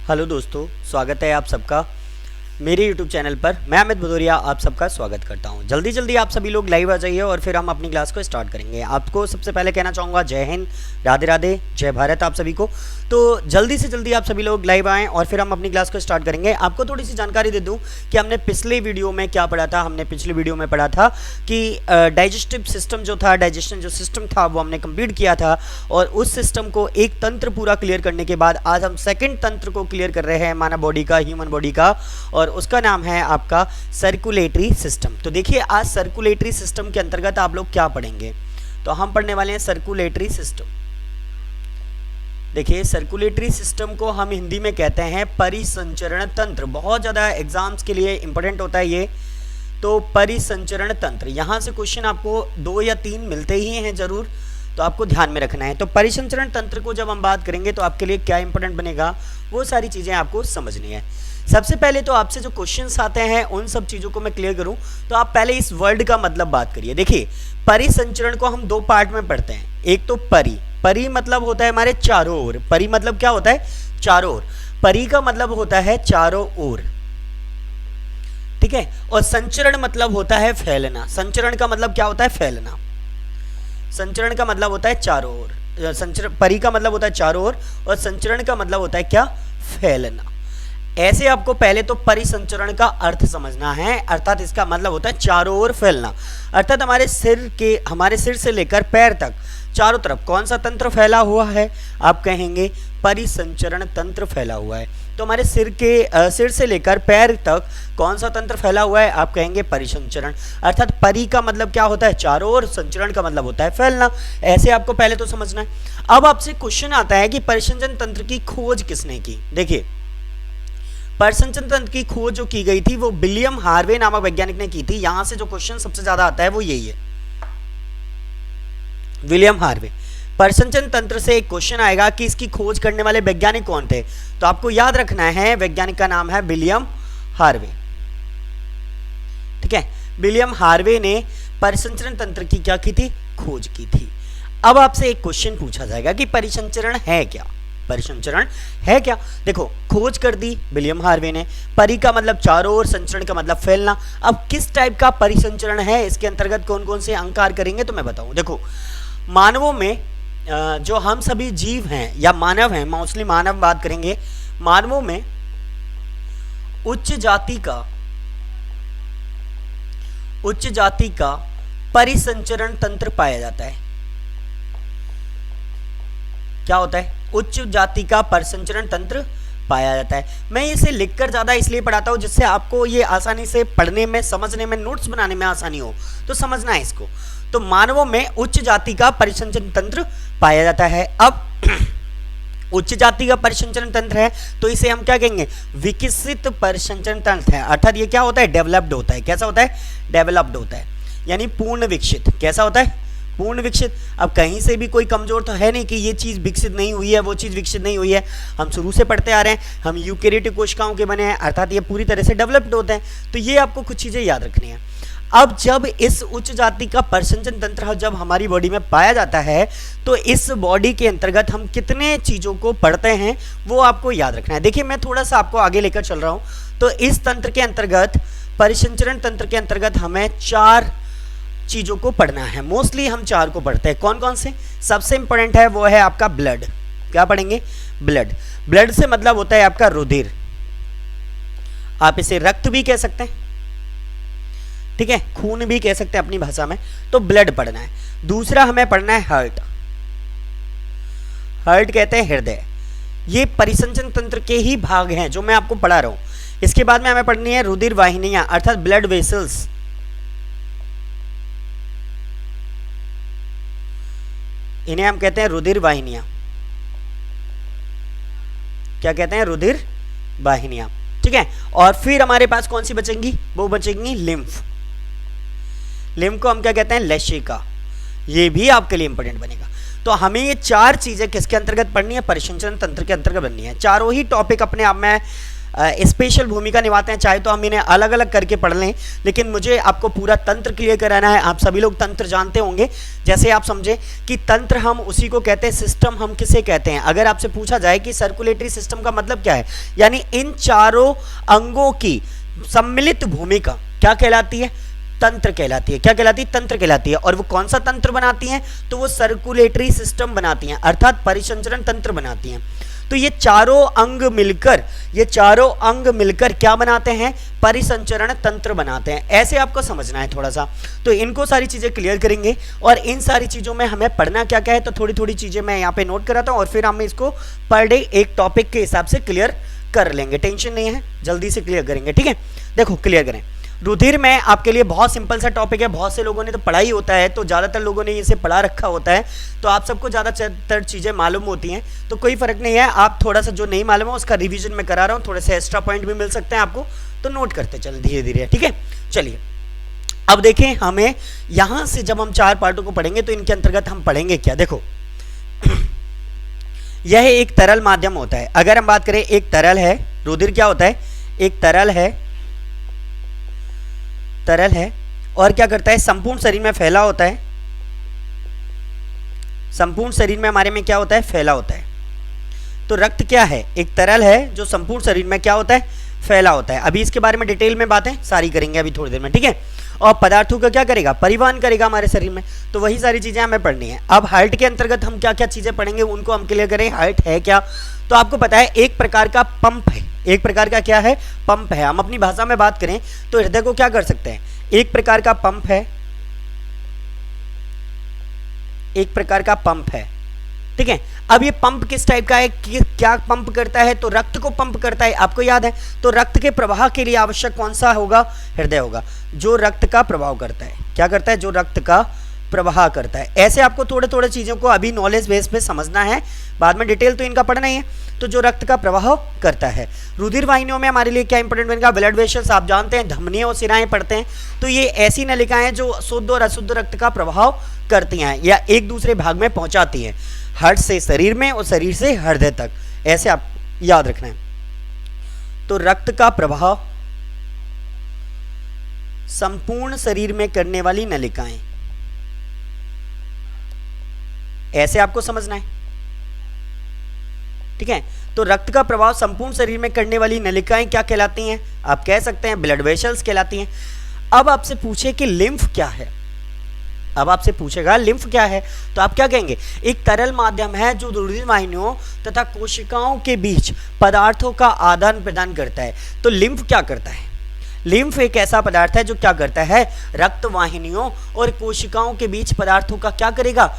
Hello दोस्तों, स्वागत है आप सबका मेरे YouTube चैनल पर। मैं अमित भदौरिया आप सबका स्वागत करता हूं। जल्दी जल्दी आप सभी लोग लाइव आ जाइए और फिर हम अपनी क्लास को स्टार्ट करेंगे। आपको सबसे पहले कहना चाहूँगा जय हिंद, राधे राधे, जय भारत आप सभी को। तो जल्दी से जल्दी आप सभी लोग लाइव आएँ और फिर हम अपनी क्लास को स्टार्ट करेंगे। आपको थोड़ी सी जानकारी दे दूँ कि हमने पिछले वीडियो में क्या पढ़ा था। हमने पिछले वीडियो में पढ़ा था कि डाइजेस्टिव सिस्टम जो था, डाइजेशन जो सिस्टम था वो हमने कंप्लीट किया था और उस सिस्टम को एक तंत्र पूरा क्लियर करने के बाद आज हम सेकंड तंत्र को क्लियर कर रहे हैं मानव बॉडी का, ह्यूमन बॉडी का, और उसका नाम है आपका सर्कुलेटरी सिस्टम। तो देखिए आज सर्कुलेटरी सिस्टम के अंतर्गत आप लोग क्या पढ़ेंगे, तो हम पढ़ने वाले हैं सर्कुलेटरी सिस्टम। देखिए सर्कुलेटरी सिस्टम को हम हिंदी में कहते हैं परिसंचरण तंत्र। बहुत ज़्यादा एग्जाम्स के लिए इंपॉर्टेंट होता है ये। तो परिसंचरण तंत्र, यहाँ से क्वेश्चन आपको 2 या 3 मिलते ही हैं जरूर, तो आपको ध्यान में रखना है। तो परिसंचरण तंत्र को जब हम बात करेंगे तो आपके लिए क्या इंपॉर्टेंट बनेगा, वो सारी चीज़ें आपको समझनी है। सबसे पहले तो आपसे जो क्वेश्चंस आते हैं उन सब चीज़ों को मैं क्लियर करूं, तो आप पहले इस वर्ड का मतलब बात करिए। देखिए परिसंचरण को हम 2 पार्ट में पढ़ते हैं। एक तो परि मतलब होता है हमारे चारों ओर। परि मतलब क्या होता है, चारों ओर। परि का मतलब होता है चारों ओर, ठीक है। और संचरण मतलब होता है फैलना। संचरण का मतलब क्या होता है, फैलना। संचरण का मतलब होता है चारों ओर। संचरण, परि का मतलब होता है चारों ओर और संचरण का मतलब होता है क्या, फैलना। ऐसे आपको पहले तो परिसंचरण का अर्थ समझना है, अर्थात इसका मतलब होता है चारों ओर फैलना। अर्थात हमारे सिर से लेकर पैर तक चारों तरफ कौन सा तंत्र फैला हुआ है, आप कहेंगे परिसंचरण तंत्र फैला हुआ है। तो हमारे सिर से लेकर पैर तक कौन सा तंत्र फैला हुआ है, आप कहेंगे परिसंचरण। अर्थात परि का मतलब क्या होता है, चारों ओर, संचरण का मतलब होता है फैलना। ऐसे आपको पहले तो समझना है। अब आपसे क्वेश्चन आता है कि परिसंचरण तंत्र की खोज किसने की। देखिए परिसंचरण तंत्र की खोज जो की गई थी वो विलियम हार्वे नामक वैज्ञानिक ने की थी। यहां से जो क्वेश्चन सबसे ज्यादा आता है वो यही है, विलियम हार्वे। परिसंचरण तंत्र से एक क्वेश्चन आएगा कि इसकी खोज करने वाले वैज्ञानिक कौन थे, तो आपको याद रखना है वैज्ञानिक का नाम है विलियम हार्वे, ठीक है। विलियम हार्वे ने परिसंचरण तंत्र की क्या की थी, खोज की थी। अब आपसे एक क्वेश्चन पूछा जाएगा कि परिसंचरण है क्या, परिसंचरण है क्या। देखो खोज कर दी विलियम हार्वे ने, परि का मतलब चारों ओर, संचरण का मतलब फैलना। अब किस टाइप का परिसंचरण है, इसके अंतर्गत कौन कौन से अंकार करेंगे तो मैं बताऊं। देखो मानवों में जो हम सभी जीव हैं या मानव हैं, मोस्टली मानव बात करेंगे, मानवों में उच्च जाति का परिसंचरण तंत्र पाया जाता है। क्या होता है, उच्च जाति का परिसंचरण तंत्र पाया जाता है। मैं इसे लिखकर ज्यादा इसलिए पढ़ाता हूं जिससे आपको ये आसानी से पढ़ने में, समझने में, नोट्स बनाने में आसानी हो, तो समझना है इसको। तो मानवों में उच्च जाति का परिसंचरण तंत्र पाया जाता है। अब उच्च जाति का परिसंचरण तंत्र है तो इसे हम क्या कहेंगे, विकसित परिसंचरण तंत्र है। अर्थात ये क्या होता है, डेवलप्ड होता है। कैसा होता है, डेवलप्ड होता है, यानी पूर्ण विकसित। कैसा होता है, पूर्ण विकसित। अब कहीं से भी कोई कमजोर तो है नहीं कि ये चीज़ विकसित नहीं हुई है, वो चीज़ विकसित नहीं हुई है। हम शुरू से पढ़ते आ रहे हैं, हम यूकेरियोटिक कोशिकाओं के बने हैं, अर्थात ये पूरी तरह से डेवलप्ड होते हैं। तो ये आपको कुछ चीज़ें याद रखनी है। अब जब इस उच्च जाति का परिसंचरण तंत्र जब हमारी बॉडी में पाया जाता है तो इस बॉडी के अंतर्गत हम कितने चीज़ों को पढ़ते हैं वो आपको याद रखना है। देखिए मैं थोड़ा सा आपको आगे लेकर चल रहा हूँ। तो इस तंत्र के अंतर्गत, परिसंचरण तंत्र के अंतर्गत हमें 4 चीज़ों को पढ़ना है। मोस्टली हम 4 को पढ़ते हैं। कौन कौन से, सबसे इंपॉर्टेंट है वो है आपका ब्लड। क्या पढ़ेंगे, ब्लड। ब्लड से मतलब होता है आपका रुधिर, आप इसे रक्त भी कह सकते हैं, ठीक है, खून भी कह सकते हैं अपनी भाषा में। तो ब्लड पढ़ना है। दूसरा हमें पढ़ना है हार्ट। हार्ट कहते हैं हृदय। ये परिसंचरण तंत्र के ही भाग हैं जो मैं आपको पढ़ा रहा हूं। इसके बाद में हमें पढ़नी है रुधिर वाहिनियां, अर्थात ब्लड वेसल्स। इन्हें हम कहते हैं रुधिर वाहिनियां। क्या कहते हैं, रुधिर वाहिनियां, ठीक है। और फिर हमारे पास कौन सी बचेंगी, वो बचेंगी लिम्फ। लिम्फ को हम क्या कहते हैं, लेशिका। ये भी आपके लिए इंपॉर्टेंट बनेगा। तो हमें ये 4 चीजें किसके अंतर्गत पढ़नी है, परिसंचरण तंत्र के अंतर्गत बननी है। चारों ही टॉपिक अपने आप में स्पेशल भूमिका निभाते हैं। चाहे तो हम इन्हें अलग अलग करके पढ़ लें, लेकिन मुझे आपको पूरा तंत्र क्लियर कराना है। आप सभी लोग तंत्र जानते होंगे। जैसे आप समझे कि तंत्र हम उसी को कहते हैं, सिस्टम हम किसे कहते हैं। अगर आपसे पूछा जाए कि सर्कुलेटरी सिस्टम का मतलब क्या है, यानी इन चारों अंगों की सम्मिलित भूमिका क्या कहलाती है, तंत्र कहलाती है। क्या कहलाती है, तंत्र कहलाती है। और वो कौन सा तंत्र बनाती हैं, तो वो सर्कुलेटरी सिस्टम बनाती हैं, अर्थात परिसंचरण तंत्र बनाती हैं। तो ये चारों अंग मिलकर क्या बनाते हैं, परिसंचरण तंत्र बनाते हैं। ऐसे आपको समझना है थोड़ा सा। तो इनको सारी चीजें क्लियर करेंगे और इन सारी चीजों में हमें पढ़ना क्या क्या है, तो थोड़ी थोड़ी चीजें मैं यहाँ पे नोट कराता हूँ और फिर हम इसको पर डे एक टॉपिक के हिसाब से क्लियर कर लेंगे। टेंशन नहीं है, जल्दी से क्लियर करेंगे। ठीक है, देखो क्लियर करें। रुधिर में आपके लिए बहुत सिंपल सा टॉपिक है। बहुत से लोगों ने तो पढ़ा ही होता है, तो ज़्यादातर लोगों ने इसे पढ़ा रखा होता है, तो आप सबको ज़्यादातर चीज़ें मालूम होती हैं, तो कोई फ़र्क नहीं है। आप थोड़ा सा जो नहीं मालूम है उसका रिवीजन में करा रहा हूँ, थोड़े से एक्स्ट्रा पॉइंट भी मिल सकते हैं आपको, तो नोट करते चलें धीरे धीरे। ठीक है, चलिए अब देखें, हमें यहाँ से जब हम 4 पार्टों को पढ़ेंगे तो इनके अंतर्गत हम पढ़ेंगे क्या। देखो यह एक तरल माध्यम होता है। अगर हम बात करें, एक तरल है, रुधिर क्या होता है, एक तरल है और क्या करता है, संपूर्ण शरीर में फैला होता है। संपूर्ण शरीर में हमारे में क्या होता है, फैला होता है। तो रक्त क्या है, एक तरल है जो संपूर्ण शरीर में क्या होता है, फैला होता है। अभी इसके बारे में डिटेल में बातें सारी करेंगे अभी थोड़ी देर में। ठीक है, और पदार्थों का क्या करेगा, परिवहन करेगा हमारे शरीर में। तो वही सारी चीजें हमें पढ़नी है। अब हार्ट के अंतर्गत हम क्या क्या चीजें पढ़ेंगे उनको हम क्लियर करें। हार्ट है क्या, तो आपको पता है एक प्रकार का पंप है। एक प्रकार का क्या है, पंप है। हम अपनी भाषा में बात करें तो हृदय को क्या कर सकते हैं, एक प्रकार का पंप है, एक प्रकार का पंप है। ठीक है, अब ये पंप किस टाइप का है, क्या पंप करता है, तो रक्त को पंप करता है। आपको याद है, तो रक्त के प्रवाह के लिए आवश्यक कौन सा होगा, हृदय होगा, जो रक्त का प्रवाह करता है। क्या करता है, जो रक्त का प्रवाह करता है। ऐसे आपको थोड़े थोड़े चीजों को अभी नॉलेज बेस पे समझना है, बाद में डिटेल तो इनका पढ़ना ही है। तो जो रक्त का प्रवाह करता है, रुधिर वाहिनियों में हमारे लिए क्या इंपॉर्टेंट बनेगा, ब्लड वेसल्स आप जानते हैं, धमनियां और सिराएं पढ़ते हैं। तो ये ऐसी नलिकाएं जो शुद्ध और अशुद्ध रक्त का प्रवाह करती हैं या एक दूसरे भाग में पहुंचाती हैं, हार्ट से शरीर में और शरीर से हृदय तक। ऐसे आप याद रखना है। तो रक्त का प्रवाह संपूर्ण शरीर में करने वाली नलिकाएं, ऐसे आपको समझना है। ठीक है, तो रक्त का प्रवाह संपूर्ण शरीर में करने वाली नलिकाएं क्या कहलाती हैं, आप कह सकते हैं ब्लड वेसल्स कहलाती हैं। अब आपसे पूछे कि लिम्फ क्या है, अब आपसे पूछेगा लिम्फ क्या है, तो आप क्या कहेंगे, एक तरल माध्यम है जो रुधिर वाहिनियों तथा कोशिकाओं के बीच पदार्थों का आदान प्रदान करता है। तो लिम्फ क्या करता है, लिम्फ एक ऐसा पदार्थ है जो क्या करता है, रक्त वाहिनियों और कोशिकाओं के बीच पदार्थों का क्या करेगा,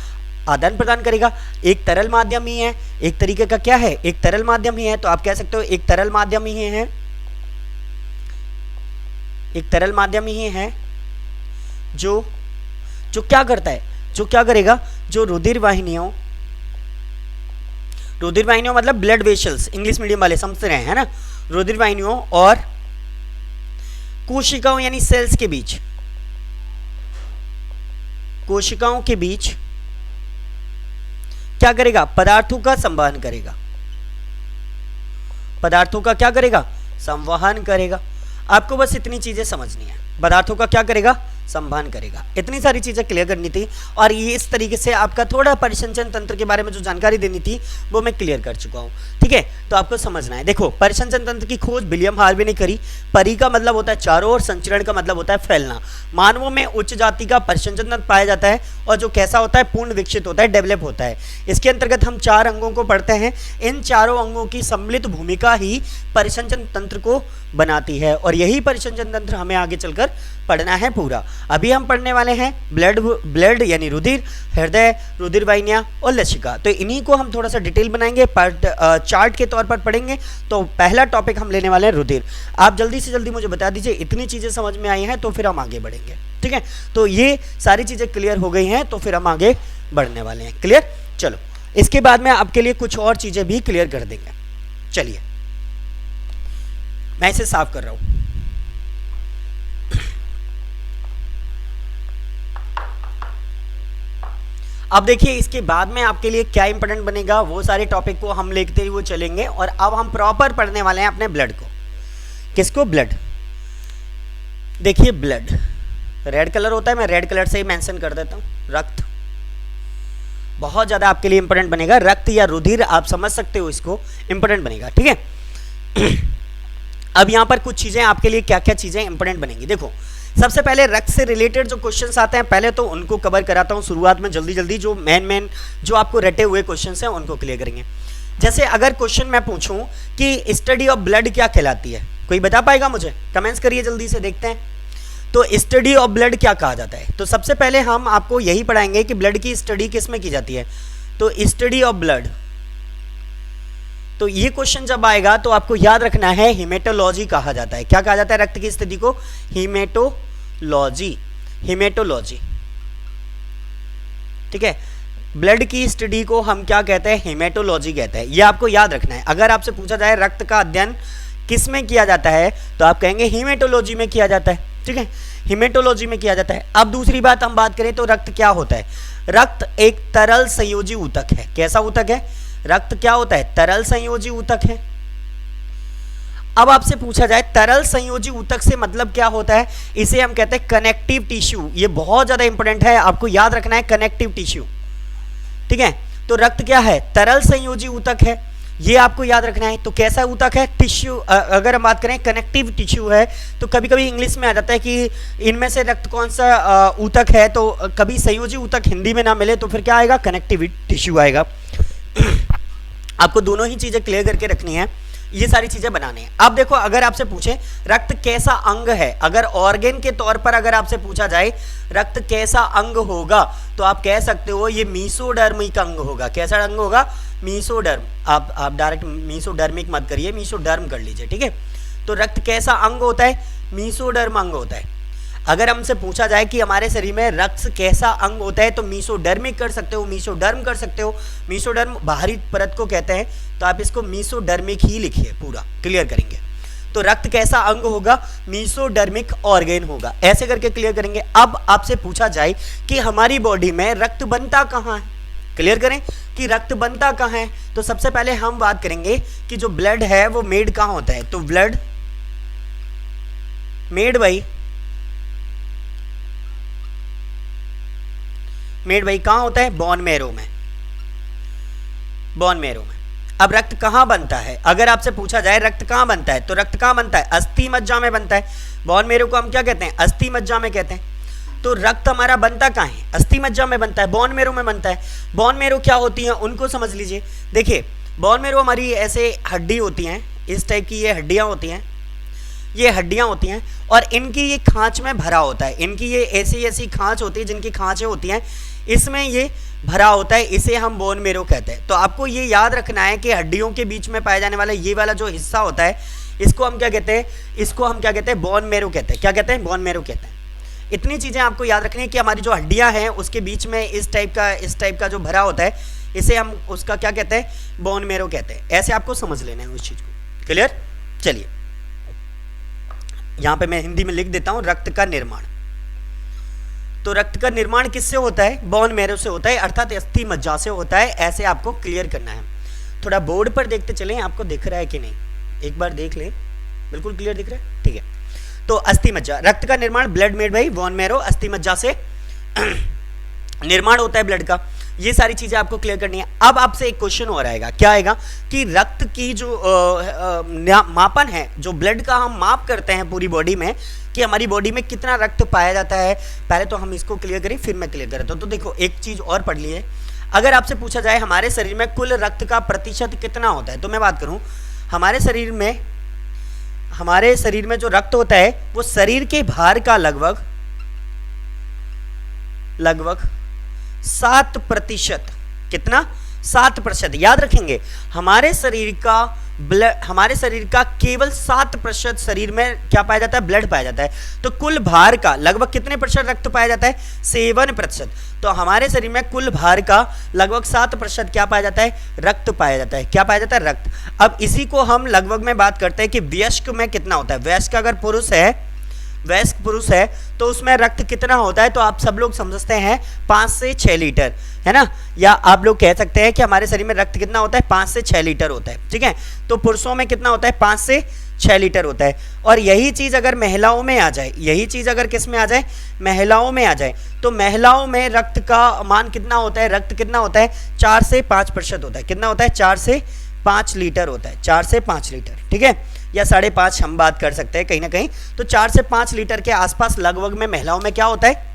आदान प्रदान करेगा। एक तरल माध्यम ही है, एक तरीके का क्या है, एक तरल माध्यम ही है। तो आप कह सकते हो एक तरल माध्यम ही है, एक तरल माध्यम ही है जो क्या करता है, जो क्या करेगा, जो रुधिर वाहिनियों मतलब ब्लड वेसल्स, इंग्लिश मीडियम वाले समझते रहे हैं ना, रुधिर वाहिनियों और कोशिकाओं यानी सेल्स के बीच, कोशिकाओं के बीच क्या करेगा, पदार्थों का संवहन करेगा। पदार्थों का क्या करेगा, संवहन करेगा। आपको बस इतनी चीजें समझनी है, पदार्थों का क्या करेगा, संवहन करेगा। इतनी सारी चीजें क्लियर करनी थी और ये इस तरीके से आपका थोड़ा परिसंचरण तंत्र के बारे में जो जानकारी देनी थी वो मैं क्लियर कर चुका हूँ। ठीक है, तो आपको समझना है। देखो, परिसंचरण तंत्र की खोज विलियम हार्वे ने करी। परि का मतलब होता है चारों ओर, संचरण का मतलब होता है फैलना। मानवों में उच्च जाति का परिसंचरण तंत्र पाया जाता है और जो कैसा होता है, पूर्ण विकसित होता है, डेवलप होता है। इसके अंतर्गत हम 4 अंगों को पढ़ते हैं। इन चारों अंगों की सम्मिलित भूमिका ही परिसंचरण तंत्र को बनाती है और यही परिसंचरण तंत्र हमें आगे चलकर पढ़ना है पूरा। अभी हम पढ़ने वाले हैं ब्लड यानी रुधिर, हृदय, रुधिर वाहिनियां और लसिका। तो इन्हीं को हम थोड़ा सा डिटेल बनाएंगे, चार्ट के तौर पर पढ़ेंगे। तो पहला टॉपिक हम लेने वाले हैं रुधिर। आप जल्दी से जल्दी मुझे बता दीजिए इतनी चीजें समझ में आई हैं तो फिर हम आगे बढ़ेंगे। ठीक है, तो ये सारी चीजें क्लियर हो गई हैं तो फिर हम आगे बढ़ने वाले हैं। क्लियर, चलो इसके बाद में आपके लिए कुछ और चीजें भी क्लियर कर देंगे। चलिए मैं इसे साफ कर रहा हूं। अब देखिए इसके बाद में आपके लिए क्या इंपॉर्टेंट बनेगा, वो सारे टॉपिक को हम लेते हुए चलेंगे और अब हम प्रॉपर पढ़ने वाले हैं अपने ब्लड को। किसको? ब्लड। देखिए ब्लड रेड कलर होता है, मैं रेड कलर से ही मेंशन कर देता हूँ। रक्त बहुत ज्यादा आपके लिए इंपॉर्टेंट बनेगा, रक्त या रुधिर आप समझ सकते हो, इसको इंपॉर्टेंट बनेगा, ठीक है। अब यहाँ पर कुछ चीजें आपके लिए क्या क्या चीजें इंपॉर्टेंट बनेंगी। देखो सबसे पहले रक्त से रिलेटेड जो क्वेश्चंस आते हैं पहले तो उनको कवर कराता हूँ शुरुआत में, जल्दी जल्दी जो मेन जो आपको रटे हुए क्वेश्चंस हैं उनको क्लियर करेंगे। जैसे अगर क्वेश्चन मैं पूछूं कि स्टडी ऑफ ब्लड क्या कहलाती है, कोई बता पाएगा मुझे? कमेंट्स करिए जल्दी से, देखते हैं। तो स्टडी ऑफ ब्लड क्या कहा जाता है? तो सबसे पहले हम आपको यही पढ़ाएंगे कि ब्लड की स्टडी किस में की जाती है। तो स्टडी ऑफ ब्लड, तो ये क्वेश्चन जब आएगा तो आपको याद रखना है हीमेटोलॉजी कहा जाता है। क्या कहा जाता है रक्त की स्थिति को? हीमेटोलॉजी, हीमेटोलॉजी, ठीक है। ब्लड की स्टडी को हम क्या कहते हैं? हीमेटोलॉजी कहते हैं। ये आपको याद रखना है। अगर आपसे पूछा जाए रक्त का अध्ययन किस में किया जाता है तो आप कहेंगे हीमेटोलॉजी में किया जाता है, ठीक है, हीमेटोलॉजी में किया जाता है। अब दूसरी बात हम बात करें तो रक्त क्या होता है? रक्त एक तरल संयोजी ऊतक है। कैसा ऊतक है? रक्त क्या होता है? तरल संयोजी ऊतक है। अब आपसे पूछा जाए तरल संयोजी ऊतक से मतलब क्या होता है? इसे हम कहते हैं कनेक्टिव टिश्यू। ये बहुत ज्यादा इंपॉर्टेंट है, आपको याद रखना है, कनेक्टिव टिश्यू, ठीक है। तो रक्त क्या है? तरल संयोजी ऊतक है, ये आपको याद रखना है। तो कैसा ऊतक है? टिश्यू। अगर हम बात करें कनेक्टिव टिश्यू है तो कभी कभी इंग्लिश में आ जाता है कि इनमें से रक्त कौन सा ऊतक है, तो कभी संयोजी ऊतक हिंदी में ना मिले तो फिर क्या आएगा? कनेक्टिव टिश्यू आएगा। आपको दोनों ही चीजें क्लियर करके रखनी है, ये सारी चीजें बनानी है। अब देखो अगर आपसे पूछे रक्त कैसा अंग है, अगर ऑर्गेन के तौर पर अगर आपसे पूछा जाए रक्त कैसा अंग होगा तो आप कह सकते हो ये मीसोडर्मिक अंग होगा। कैसा अंग होगा? मीसोडर्म। आप डायरेक्ट मीसोडर्मिक मत करिए, मीसोडर्म कर लीजिए, ठीक है। तो रक्त कैसा अंग होता है? मीसोडर्म अंग होता है। अगर हमसे पूछा जाए कि हमारे शरीर में रक्त कैसा अंग होता है तो मीसोडर्मिक कर सकते हो, मीसोडर्म कर सकते हो। मीसोडर्म बाहरी परत को कहते हैं, तो आप इसको मीसोडर्मिक ही लिखिए, पूरा क्लियर करेंगे। तो रक्त कैसा अंग होगा? मीसोडर्मिक ऑर्गेन होगा, ऐसे करके क्लियर करेंगे। अब आपसे पूछा जाए कि हमारी बॉडी में रक्त बनता कहाँ है, क्लियर करें कि रक्त बनता कहाँ है। तो सबसे पहले हम बात करेंगे कि जो ब्लड है वो मेड कहाँ होता है। तो ब्लड मेड भाई कहाँ होता है? बोन मैरो में, बोन मैरो में। अब रक्त कहाँ बनता है? अगर आपसे पूछा जाए रक्त कहाँ बनता है तो रक्त कहाँ बनता है? अस्थि मज्जा में बनता है। बोन मैरो को हम क्या कहते हैं? अस्थि मज्जा में कहते हैं। तो रक्त हमारा बनता कहाँ है? अस्थि मज्जा में बनता है, बोन मैरो में बनता है। बोन मैरो क्या होती है उनको समझ लीजिए। देखिए बोन मैरो हमारी ऐसे हड्डी होती हैं, इस टाइप की ये हड्डियाँ होती हैं, ये हड्डियां होती हैं और इनकी ये खांच में भरा होता है। इनकी ये ऐसी ऐसी खांच होती है, जिनकी खांचें होती हैं, इसमें ये भरा होता है, इसे हम बोन मैरो कहते हैं। तो आपको ये याद रखना है कि हड्डियों के बीच में पाया जाने वाला ये वाला जो हिस्सा होता है इसको हम क्या कहते हैं? इसको हम क्या कहते हैं? बोन मैरो कहते हैं। क्या कहते हैं? बोन मैरो कहते हैं। इतनी चीज़ें आपको याद रखनी है कि हमारी जो हड्डियाँ हैं उसके बीच में इस टाइप का जो भरा होता है इसे हम उसका क्या कहते हैं? बोन मैरो कहते हैं। ऐसे आपको समझ लेना है उस चीज़ को, क्लियर। चलिए यहाँ पे मैं हिंदी में लिख देता हूँ रक्त का निर्माण। तो रक्त का निर्माण किससे होता है? बोन मैरो से होता है, अर्थात अस्थि मज्जा से होता है। ऐसे आपको क्लियर करना है। थोड़ा बोर्ड पर देखते चलें, आपको दिख रहा है कि नहीं, एक बार देख लें। बिल्कुल क्लियर दिख रहा है, ठीक है। तो अस्थि मज्जा, रक्त का निर्माण blood made by bone marrow, अस्थि मज्जा से निर्माण होता है ब्लड का। ये सारी चीजें आपको क्लियर करनी है। अब आपसे एक क्वेश्चन और आएगा, क्या आएगा कि रक्त की जो मापन है, जो ब्लड का हम माप करते हैं पूरी बॉडी में कि हमारी बॉडी में कितना रक्त पाया जाता है, पहले तो हम इसको क्लियर करें फिर मैं क्लियर करता हूँ। तो देखो एक चीज और पढ़ लिए, अगर आपसे पूछा जाए हमारे शरीर में कुल रक्त का प्रतिशत कितना होता है, तो मैं बात करूं हमारे शरीर में जो रक्त होता है वो शरीर के भार का लगभग 7%। कितना? 7%। याद रखेंगे हमारे शरीर का केवल 7% शरीर में क्या पाया जाता है? ब्लड पाया जाता है। तो कुल भार का लगभग कितने प्रतिशत रक्त पाया जाता है? 7%। तो हमारे शरीर में कुल भार का लगभग 7% क्या पाया जाता है? रक्त पाया जाता है। क्या पाया जाता है? रक्त। अब इसी को हम लगभग में बात करते हैं कि वयस्क में कितना होता है। वयस्क अगर पुरुष है वयस्क पुरुष है तो उसमें रक्त कितना होता है, तो आप सब लोग समझते हैं 5 से 6 लीटर, है ना, या आप लोग कह सकते हैं कि हमारे शरीर में रक्त कितना होता है, 5 से 6 लीटर होता है, ठीक है। तो पुरुषों में कितना होता है, 5 से 6 लीटर होता है। और यही चीज अगर महिलाओं में आ जाए, यही चीज अगर किस में आ जाए, महिलाओं में आ जाए, तो महिलाओं में रक्त का मान कितना होता है, रक्त कितना होता है, 4 से 5% होता है। कितना होता है, 4 से 5 लीटर होता है, 4 से 5 लीटर, ठीक है, या 5.5 हम बात कर सकते हैं कहीं ना कहीं। तो 4 से 5 लीटर के आसपास लगभग में महिलाओं में क्या होता है,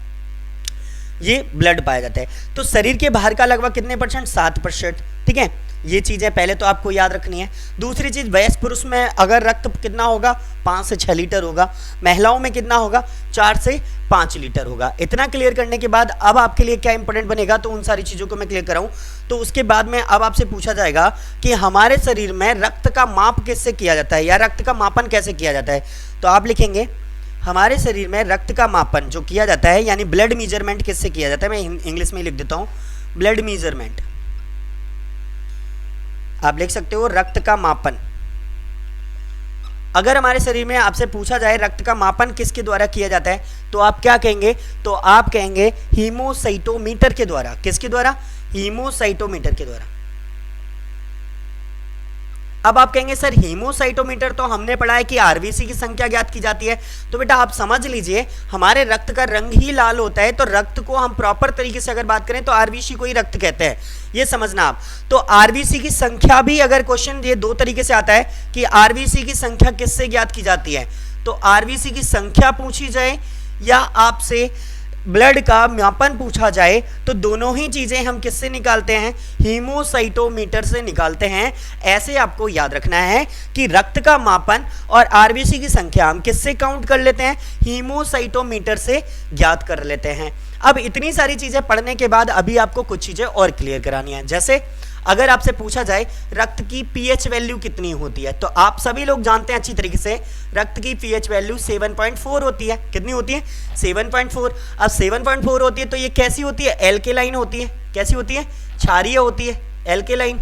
ये ब्लड पाया जाता है। तो शरीर के बाहर का लगभग कितने परसेंट, 7%, ठीक है। ये चीजें पहले तो आपको याद रखनी है। दूसरी चीज, वयस्क पुरुष में अगर रक्त कितना होगा, 5 से 6 लीटर होगा, महिलाओं में कितना होगा, 4 से 5 लीटर होगा। इतना क्लियर करने के बाद अब आपके लिए क्या इंपॉर्टेंट बनेगा, तो उन सारी चीजों को मैं क्लियर कराऊं। तो उसके बाद में अब आपसे पूछा जाएगा कि हमारे शरीर में रक्त का माप किससे किया जाता है, या रक्त का मापन कैसे किया जाता है। तो आप लिखेंगे हमारे शरीर में रक्त का मापन जो किया जाता है, यानी ब्लड मेजरमेंट किससे किया जाता है। मैं इंग्लिश में लिख देता हूं, ब्लड मेजरमेंट। आप लिख सकते हो रक्त का मापन। अगर हमारे शरीर में आपसे पूछा जाए रक्त का मापन किसके द्वारा किया जाता है, तो आप क्या कहेंगे, तो आप कहेंगे हीमोसाइटोमीटर के द्वारा। किसके द्वारा, हीमोसाइटोमीटर के द्वारा। अब आप कहेंगे सर हीमोसाइटोमीटर तो हमने पढ़ा है कि आरबीसी की संख्या ज्ञात की जाती है। तो बेटा आप समझ लीजिए हमारे रक्त का रंग ही लाल होता है, तो रक्त को हम प्रॉपर तरीके से अगर बात करें तो आरबीसी को ही रक्त कहते हैं, ये समझना आप। तो आरबीसी की संख्या भी अगर क्वेश्चन ये दो तरीके से आता है कि आरबीसी की संख्या किससे ज्ञात की जाती है, तो आरबीसी की संख्या पूछी जाए या आपसे ब्लड का मापन पूछा जाए, तो दोनों ही चीजें हम किससे निकालते हैं, हीमोसाइटोमीटर से निकालते हैं। ऐसे आपको याद रखना है कि रक्त का मापन और आरबीसी की संख्या हम किससे काउंट कर लेते हैं, हीमोसाइटोमीटर से ज्ञात कर लेते हैं। अब इतनी सारी चीजें पढ़ने के बाद अभी आपको कुछ चीजें और क्लियर करानी है। जैसे अगर आपसे पूछा जाए रक्त की पीएच वैल्यू कितनी होती है, तो आप सभी लोग जानते हैं अच्छी तरीके से रक्त की पीएच वैल्यू 7.4 होती है। कितनी होती है, 7.4। अब 7.4 होती है तो ये कैसी होती है, एल्केलाइन होती है। कैसी होती है, क्षारीय होती है, एल्केलाइन।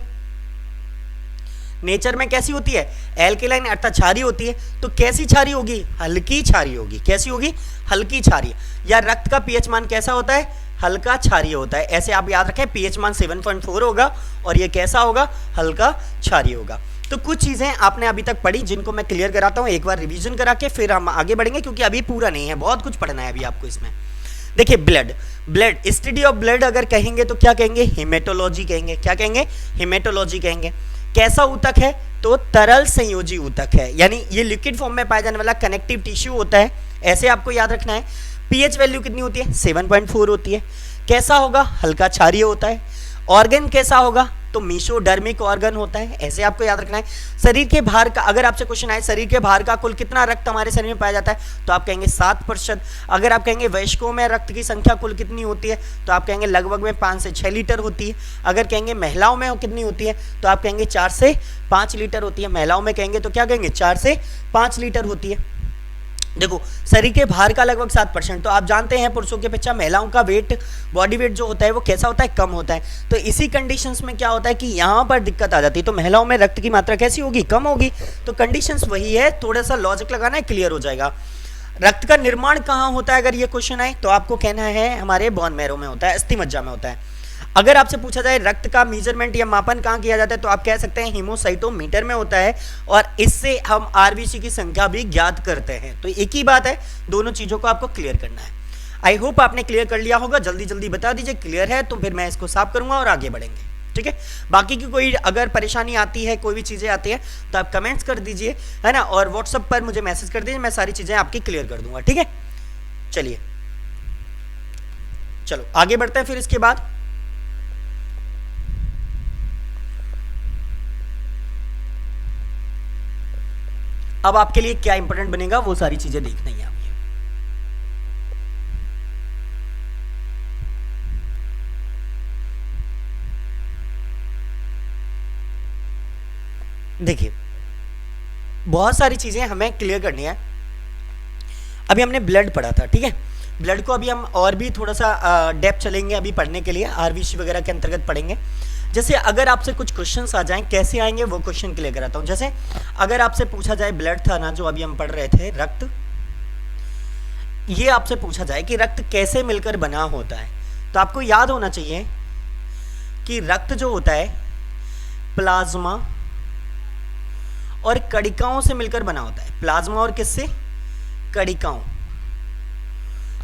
नेचर में कैसी होती है, एल्केलाइन अर्थात क्षारीय होती है। तो कैसी क्षारीय होगी, हल्की क्षारीय होगी। कैसी होगी, हल्की क्षारीय। या रक्त का पीएच मान कैसा होता है, हल्का क्षारीय होता है। ऐसे आप याद रखें, पीएच मान 7.4 होगा और ये कैसा होगा, हल्का क्षारीय होगा। तो कुछ चीजें आपने अभी तक पढ़ी जिनको मैं क्लियर कराता हूं, एक बार रिवीजन करा के फिर हम आगे बढ़ेंगे, क्योंकि अभी पूरा नहीं है, बहुत कुछ पढ़ना है अभी आपको इसमें। देखिए ब्लड स्टडी ऑफ ब्लड अगर कहेंगे तो क्या कहेंगे, हेमेटोलॉजी कहेंगे। क्या कहेंगे, हेमेटोलॉजी कहेंगे। कैसा ऊतक है, तो तरल संयोजी ऊतक है, यानी ये लिक्विड फॉर्म में पाया जाने वाला कनेक्टिव टिश्यू होता है। ऐसे आपको याद रखना है। पीएच वैल्यू कितनी होती है, 7.4 होती है। कैसा होगा, हल्का क्षारीय होता है। ऑर्गन कैसा होगा, तो मीसोडर्मिक ऑर्गन होता है। ऐसे आपको याद रखना है। शरीर के बाहर का अगर आपसे क्वेश्चन आए शरीर के बाहर का कुल कितना रक्त हमारे शरीर में पाया जाता है, तो आप कहेंगे 7%। अगर आप कहेंगे वयस्कों में रक्त की संख्या कुल कितनी होती है, तो आप कहेंगे लगभग में 5 से 6 लीटर होती है। अगर कहेंगे महिलाओं में कितनी होती है, तो आप कहेंगे 4 से 5 लीटर होती है। महिलाओं में कहेंगे तो क्या कहेंगे, 4 से 5 लीटर होती है। देखो शरीर के बाहर का लगभग 7%। तो आप जानते हैं पुरुषों के अपेक्षा महिलाओं का वेट, बॉडी वेट जो होता है वो कैसा होता है, कम होता है। तो इसी कंडीशंस में क्या होता है कि यहाँ पर दिक्कत आ जाती है। तो महिलाओं में रक्त की मात्रा कैसी होगी, कम होगी। तो कंडीशंस वही है, थोड़ा सा लॉजिक लगाना है, क्लियर हो जाएगा। रक्त का निर्माण कहाँ होता है, अगर ये क्वेश्चन आए तो आपको कहना है हमारे बोन मैरो में होता है, अस्थि मज्जा में होता है। अगर आपसे पूछा जाए रक्त का मेजरमेंट या मापन कहाँ किया जाता है, तो आप कह सकते हैं हीमोसाइटोमीटर में होता है, और इससे हम आरबीसी की संख्या भी ज्ञात करते हैं। तो एक ही बात है, दोनों चीजों को आपको क्लियर करना है। आई होप आपने क्लियर कर लिया होगा। जल्दी जल्दी बता दीजिए क्लियर है, तो फिर मैं इसको साफ करूंगा और आगे बढ़ेंगे, ठीक है। बाकी की कोई अगर परेशानी आती है, कोई भी चीजें आती है, तो आप कमेंट्स कर दीजिए, है ना, और व्हाट्सएप पर मुझे मैसेज कर दीजिए, मैं सारी चीजें आपकी क्लियर कर दूंगा, ठीक है। चलिए चलो आगे बढ़ते हैं। फिर इसके बाद अब आपके लिए क्या इंपॉर्टेंट बनेगा, वो सारी चीजें देखनी है आपको। देखिए बहुत सारी चीजें हमें क्लियर करनी है। अभी हमने ब्लड पढ़ा था, ठीक है। ब्लड को अभी हम और भी थोड़ा सा डेप्थ चलेंगे अभी पढ़ने के लिए, आरबीसी वगैरह के अंतर्गत पढ़ेंगे। जैसे अगर आपसे कुछ क्वेश्चंस आ जाएं, कैसे आएंगे वो क्वेश्चन क्लियर कराता हूं। जैसे अगर आपसे पूछा जाए ब्लड था ना, जो अभी हम पढ़ रहे थे, रक्त, ये आपसे पूछा जाए कि रक्त कैसे मिलकर बना होता है, तो आपको याद होना चाहिए कि रक्त जो होता है प्लाज्मा और कणिकाओं से मिलकर बना होता है। प्लाज्मा और किससे? कणिकाओं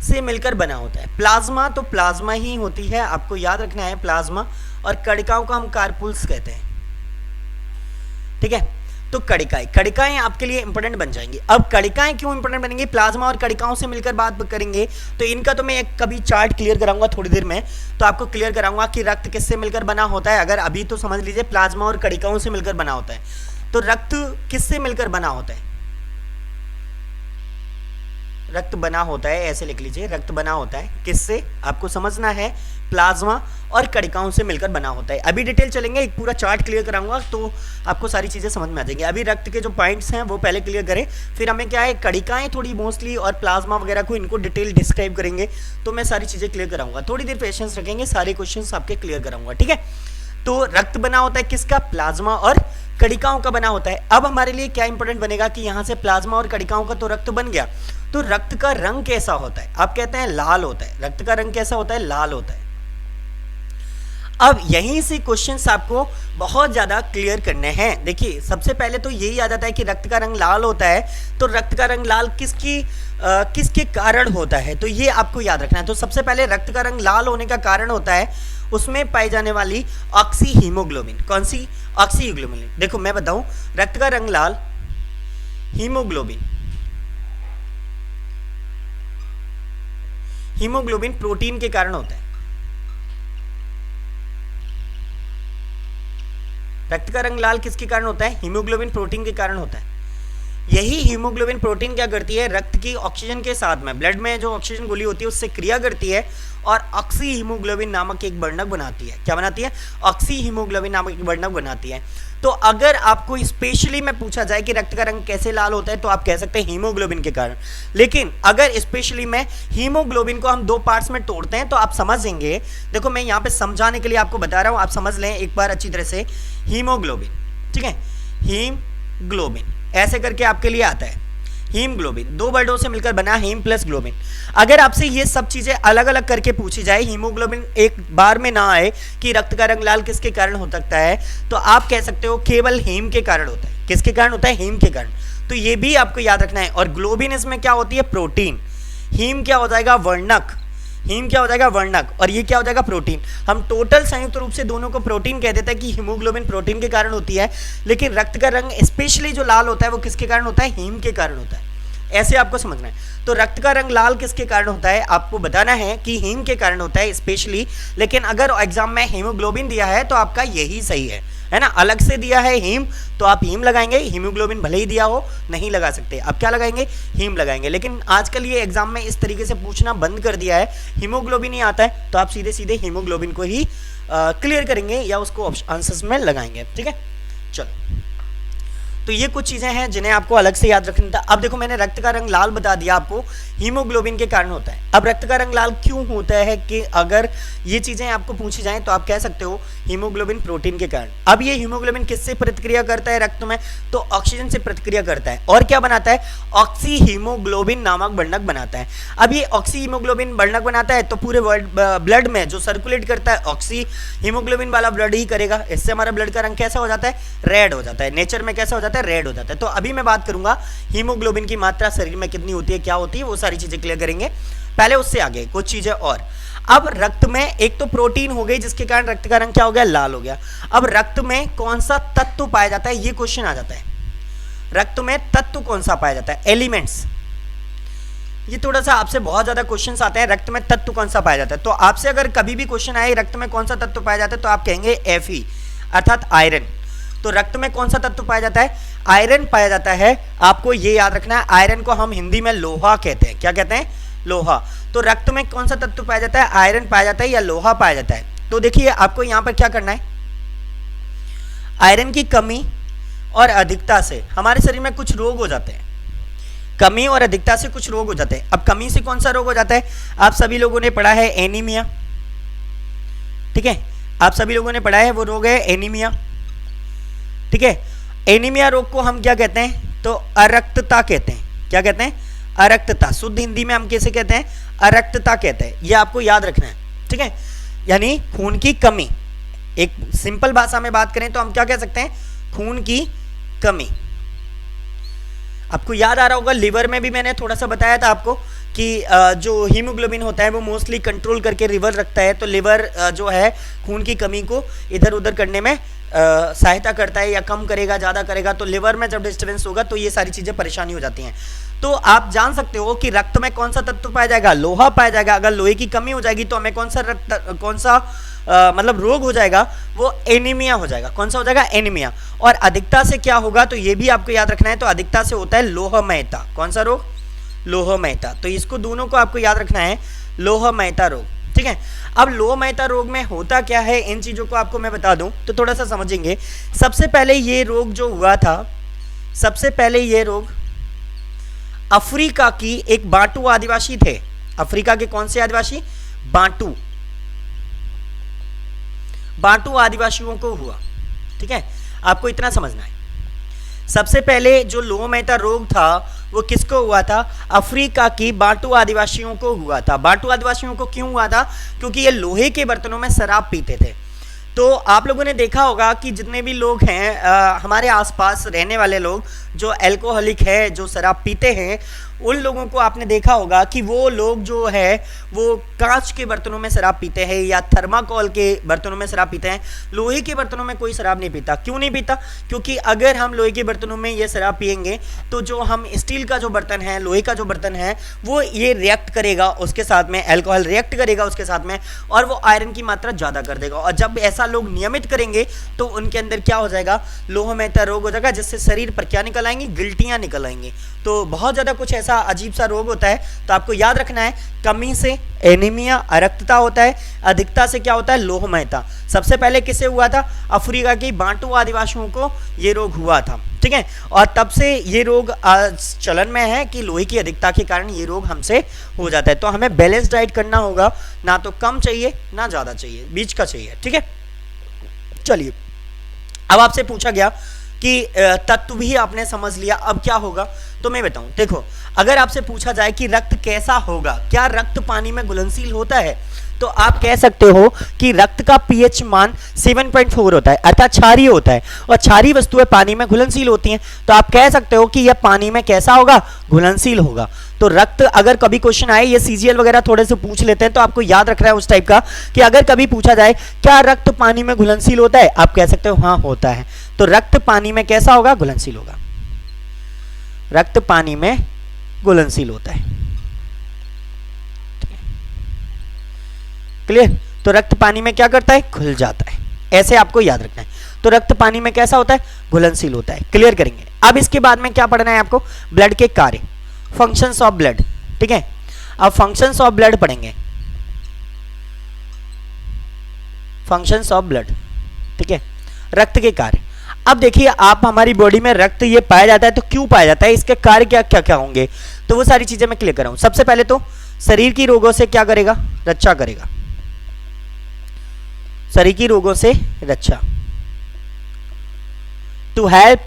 से मिलकर बना होता है। प्लाज्मा तो प्लाज्मा ही होती है, आपको याद रखना है प्लाज्मा, और कणिकाओं को हम कार्पुल्स कहते हैं। ठीक है, तो कणिकाएं आपके लिए इंपॉर्टेंट बन जाएंगी। अब कणिकाएं क्यों इंपॉर्टेंट बनेंगी? प्लाज्मा और कणिकाओं से मिलकर बात करेंगे तो इनका तो मैं एक कभी चार्ट क्लियर कराऊंगा थोड़ी देर में, तो आपको क्लियर कराऊंगा कि रक्त किससे मिलकर बना होता है। अगर अभी तो समझ लीजिए प्लाज्मा और कणिकाओं से मिलकर बना होता है, तो रक्त किससे मिलकर बना होता है? रक्त बना होता है, ऐसे लिख लीजिए, रक्त बना होता है किससे? आपको समझना है, प्लाज्मा और कणिकाओं से मिलकर बना होता है। अभी डिटेल चलेंगे, एक पूरा चार्ट क्लियर कराऊंगा तो आपको सारी चीजें समझ में आ जाएंगी। अभी रक्त के जो पॉइंट्स हैं वो पहले क्लियर करें, फिर हमें क्या है कणिकाएं थोड़ी मोस्टली और प्लाज्मा वगैरह को इनको डिटेल डिस्क्राइब करेंगे, तो मैं सारी चीजें क्लियर कराऊंगा। थोड़ी देर पेशेंस रखेंगे, सारे क्वेश्चन आपके क्लियर कराऊंगा। ठीक है, तो रक्त बना होता है किसका? प्लाज्मा और कणिकाओं का बना होता है। अब हमारे लिए क्या इंपॉर्टेंट बनेगा कि यहां से प्लाज्मा और कणिकाओं का तो रक्त बन गया, तो रक्त का रंग कैसा होता है? आप कहते हैं लाल होता है। रक्त का रंग कैसा होता है? लाल होता है। अब यहीं से क्वेश्चंस आपको बहुत ज्यादा क्लियर करने हैं। देखिए, सबसे पहले तो यही आ जाता है कि रक्त का रंग लाल होता है, तो रक्त का रंग लाल किसके कारण होता है, तो ये आपको याद रखना है। तो सबसे पहले रक्त का रंग लाल होने का कारण होता है उसमें पाई जाने वाली ऑक्सी हीमोग्लोबिन। कौन सी? Oxy haemoglobin. देखो मैं बताऊं, रक्त का रंग लाल हीमोग्लोबिन प्रोटीन के कारण होता है। रक्त का रंग लाल किसके कारण होता है? हीमोग्लोबिन प्रोटीन के कारण होता है। यही हीमोग्लोबिन प्रोटीन क्या करती है? रक्त की ऑक्सीजन के साथ में, ब्लड में जो ऑक्सीजन गोली होती है उससे क्रिया करती है और ऑक्सी हीमोग्लोबिन नामक एक वर्णक बनाती है। क्या बनाती है? ऑक्सी हीमोग्लोबिन नामक एक वर्णक बनाती है। तो अगर आपको स्पेशली में पूछा जाए कि रक्त का रंग कैसे लाल होता है, तो आप कह सकते हैं हीमोग्लोबिन के कारण। लेकिन अगर स्पेशली में हीमोग्लोबिन को हम दो पार्ट्स में तोड़ते हैं तो आप समझेंगे। देखो मैं यहाँ पे समझाने के लिए आपको बता रहा हूँ, आप समझ लें एक बार अच्छी तरह से। हीमोग्लोबिन, ठीक है, हीमग्लोबिन ऐसे करके आपके लिए आता है। हीमग्लोबिन दो वर्डों से मिलकर बना, हीम प्लस ग्लोबिन। अगर आपसे ये सब चीजें अलग अलग करके पूछी जाए, हीमोग्लोबिन एक बार में ना आए कि रक्त का रंग लाल किसके कारण हो सकता है, तो आप कह सकते हो केवल हीम के कारण होता है। किसके कारण होता है? हीम के कारण। तो ये भी आपको याद रखना है। और ग्लोबिन इसमें क्या होती है? प्रोटीन। हीम क्या हो जाएगा? वर्णक। हीम क्या हो जाएगा? वर्णक। और ये क्या हो जाएगा? प्रोटीन। हम टोटल संयुक्त रूप से दोनों को प्रोटीन कह देते हैं कि हीमोग्लोबिन प्रोटीन के कारण होती है, लेकिन रक्त का रंग स्पेशली जो लाल होता है वो किसके कारण होता है? हीम के कारण होता है। ऐसे आपको समझना है। तो रक्त का रंग लाल किसके कारण होता है? आपको बताना है कि हीम के कारण होता है स्पेशली। लेकिन अगर एग्जाम में हीमोग्लोबिन दिया है तो आपका यही सही है ना। अलग से दिया है हीम तो आप हीम लगाएंगे, हीमोग्लोबिन भले ही दिया हो नहीं लगा सकते, आप क्या लगाएंगे? हीम लगाएंगे। लेकिन आजकल ये एग्जाम में इस तरीके से पूछना बंद कर दिया है, हीमोग्लोबिन ही आता है तो आप सीधे सीधे हीमोग्लोबिन को ही क्लियर करेंगे या उसको आंसर्स में लगाएंगे। ठीक है, चलो। तो ये कुछ चीजें हैं जिन्हें आपको अलग से याद रखना था। अब देखो मैंने रक्त का रंग लाल बता दिया आपको, हीमोग्लोबिन के कारण होता है। अब रक्त का रंग लाल क्यों होता है कि अगर ये चीजें आपको पूछी जाएं तो आप कह सकते हो हीमोग्लोबिन प्रोटीन के कारण। अब ये हीमोग्लोबिन किससे प्रतिक्रिया करता है रक्त में? तो ऑक्सीजन से प्रतिक्रिया करता है और क्या बनाता है? ऑक्सी हीमोग्लोबिन नामक वर्णक बनाता है। अब ये ऑक्सी हीमोग्लोबिन वर्णक बनाता है तो पूरे ब्लड में जो सर्कुलेट करता है ऑक्सी हीमोग्लोबिन वाला ब्लड ही करेगा। इससे हमारा ब्लड का रंग कैसा हो जाता है? रेड हो जाता है। नेचर में कैसा हो जाता है? रेड हो जाता है। तो अभी मैं बात करूंगा हीमोग्लोबिन की मात्रा शरीर में कितनी होती है, क्या होती है, वो सारी चीजें क्लियर करेंगे। पहले उससे आगे कुछ चीजें और। अब रक्त में एक तो प्रोटीन हो गई जिसके कारण रक्त का रंग क्या हो गया? लाल हो गया। अब रक्त में कौन सा तत्व पाया जाता है, ये क्वेश्चन आ जाता है। रक्त में तत्व कौन सा पाया जाता है? एलिमेंट्स। ये थोड़ा सा आपसे बहुत ज्यादा क्वेश्चंस आते हैं, रक्त में तत्व कौन सा पाया जाता है। तो आपसे अगर कभी भी क्वेश्चन आए रक्त में कौन सा तत्व पाया जाता है तो आप कहेंगे Fe अर्थात आयरन। तो रक्त में कौन सा तत्व पाया जाता है? आयरन पाया जाता है। आपको ये याद रखना है, आयरन को हम हिंदी में लोहा कहते हैं। क्या कहते हैं? लोहा। तो रक्त में कौन सा तत्व पाया जाता है? आयरन पाया जाता है या लोहा पाया जाता है। तो देखिए आपको यहां पर क्या करना है, आयरन की कमी और अधिकता से हमारे शरीर में कुछ रोग हो जाते हैं। कमी और अधिकता से कुछ रोग हो जाते हैं। अब कमी से कौन सा रोग हो जाता है? आप सभी लोगों ने पढ़ा है एनीमिया, ठीक है, आप सभी लोगों ने पढ़ा है, वो रोग है एनीमिया, ठीक है। एनीमिया रोग को हम क्या कहते हैं? तो अरक्तता कहते हैं। क्या कहते हैं? अरक्तता, शुद्ध हिंदी में हम कैसे कहते हैं, अरक्तता कहते हैं, ये आपको याद रखना है, ठीक है। यानी खून की कमी, एक सिंपल भाषा में बात करें तो हम क्या कह सकते हैं, खून की कमी। आपको याद आ रहा होगा लिवर में भी मैंने थोड़ा सा बताया था आपको कि जो हीमोग्लोबिन होता है वो मोस्टली कंट्रोल करके लिवर रखता है, तो लिवर जो है खून की कमी को इधर उधर करने में सहायता करता है, या कम करेगा ज़्यादा करेगा। तो लिवर में जब डिस्टर्बेंस होगा तो ये सारी चीज़ें परेशानी हो जाती हैं। तो आप जान सकते हो कि रक्त में कौन सा तत्व पाया जाएगा, लोहा पाया जाएगा। अगर लोहे की कमी हो जाएगी तो हमें कौन सा मतलब रोग हो जाएगा, वो एनीमिया हो जाएगा। कौन सा हो जाएगा, एनीमिया। और अधिकता से क्या होगा, तो ये भी आपको याद रखना है, तो अधिकता से होता है लोहमयता। कौन सा रोग, लोहमयता। तो इसको दोनों को आपको याद रखना है, लोहमयता रोग, ठीक है। अब लोहमयता रोग में होता क्या है, इन चीज़ों को आपको मैं बता दूं तो थोड़ा सा समझेंगे। सबसे पहले ये रोग जो हुआ था, सबसे पहले ये रोग अफ्रीका की एक बांटू आदिवासी थे। अफ्रीका के कौन से आदिवासी, बांटू आदिवासियों को हुआ, ठीक है। आपको इतना समझना है, सबसे पहले जो लोहमयता रोग था वो किसको हुआ था, अफ्रीका की बांटू आदिवासियों को हुआ था। बांटू आदिवासियों को क्यों हुआ था, क्योंकि ये लोहे के बर्तनों में शराब पीते थे। तो आप लोगों ने देखा होगा कि जितने भी लोग हैं हमारे आसपास रहने वाले लोग जो अल्कोहलिक है, जो शराब पीते हैं, उन लोगों को आपने देखा होगा कि वो लोग जो है वो कांच के बर्तनों में शराब पीते हैं या थर्माकोल के बर्तनों में शराब पीते हैं। लोहे के बर्तनों में कोई शराब नहीं पीता। क्यों नहीं पीता, क्योंकि अगर हम लोहे के बर्तनों में ये शराब पियेंगे तो जो हम स्टील का जो बर्तन है, लोहे का जो बर्तन है, वो ये रिएक्ट करेगा उसके साथ में, अल्कोहल रिएक्ट करेगा उसके साथ में, और वो आयरन की मात्रा ज़्यादा कर देगा। और जब ऐसा लोग नियमित करेंगे तो उनके अंदर क्या हो जाएगा, लोहमयता रोग हो जाएगा, जिससे शरीर पर क्या निकल आएंगी, गिल्टियाँ निकल आएंगी। तो बहुत ज़्यादा कुछ ऐसा अजीब सा रोग होता है। तो आपको याद रखना है, कमी से एनीमिया, अरक्तता होता है, अधिकता से क्या होता है, लोहमयता। सबसे पहले किसे हुआ था, अफ्रीका की बांटू आदिवासियों को ये रोग हुआ था, ठीक है। और तब से ये रोग चलन में है कि लोहे की अधिकता के कारण ये रोग हमसे हो जाता है। तो हमें बैलेंस डाइट करना होगा, ना तो कम चाहिए ना ज़्यादा चाहिए, बीच का चाहिए, ठीक है। चलिए, अब आपसे पूछा गया कि तत्व भी आपने समझ लिया, अब क्या होगा, तो मैं बताऊं। देखो, अगर आपसे पूछा जाए कि रक्त कैसा होगा, क्या रक्त पानी में घुलनशील होता है, तो आप कह सकते हो कि रक्त का पीएच मान 7.4 होता है, अर्थात क्षारीय होता है, और क्षारीय वस्तुएं पानी में घुलनशील होती हैं। तो आप कह सकते हो कि यह पानी में कैसा होगा, घुलनशील होगा। तो रक्त, अगर कभी क्वेश्चन आए, ये सीजीएल वगैरह थोड़े से पूछ लेते हैं, तो आपको याद रखना है उस टाइप का कि अगर कभी पूछा जाए क्या रक्त पानी में घुलनशील होता है, आप कह सकते हो हाँ होता है। तो रक्त पानी में कैसा होगा, घुलनशील होगा। रक्त पानी में घुलनशील होता है, क्लियर। तो रक्त पानी में क्या करता है, घुल जाता है, ऐसे आपको याद रखना है। तो रक्त पानी में कैसा होता है, घुलनशील होता है, क्लियर करेंगे। अब इसके बाद में क्या पढ़ना है आपको, ब्लड के कार्य, फंक्शंस ऑफ ब्लड, ठीक है। अब फंक्शंस ऑफ ब्लड पढ़ेंगे, फंक्शंस ऑफ ब्लड, ठीक है, रक्त के कार्य। अब देखिए, आप हमारी बॉडी में रक्त ये पाया जाता है, तो क्यों पाया जाता है, इसके कार्य क्या क्या क्या होंगे, तो वो सारी चीजें मैं क्लियर कर रहा हूं। सबसे पहले तो शरीर की रोगों से क्या करेगा, रक्षा करेगा, शरीर की रोगों से रक्षा, टू हेल्प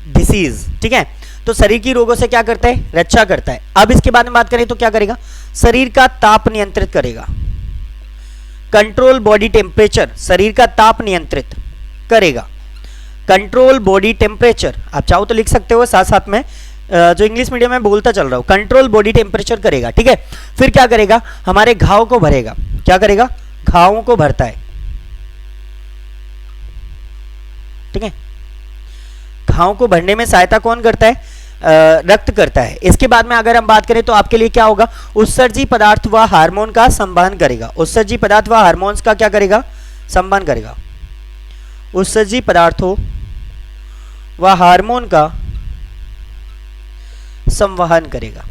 डिसीज, ठीक है। तो शरीर की रोगों से क्या करता है, रक्षा करता है। अब इसके बारे में बात करें तो क्या करेगा, शरीर का ताप नियंत्रित करेगा, कंट्रोल बॉडी टेम्परेचर, शरीर का ताप नियंत्रित करेगा, कंट्रोल बॉडी टेम्परेचर, आप चाहो तो लिख सकते हो साथ साथ में, जो इंग्लिश मीडियम में बोलता चल रहा हूं, कंट्रोल बॉडी टेम्परेचर करेगा, ठीक है। फिर क्या करेगा, हमारे घाव को भरेगा, क्या करेगा, घावों को भरता है, ठीक है। घाव को भरने में सहायता कौन करता है, रक्त करता है। इसके बाद में अगर हम बात करें तो आपके लिए क्या होगा, उत्सर्जी पदार्थ व हार्मोन का संवहन करेगा, उत्सर्जी पदार्थ व हार्मोन्स का क्या करेगा, संवहन करेगा, उत्सर्जी पदार्थों व हार्मोन का संवहन करेगा,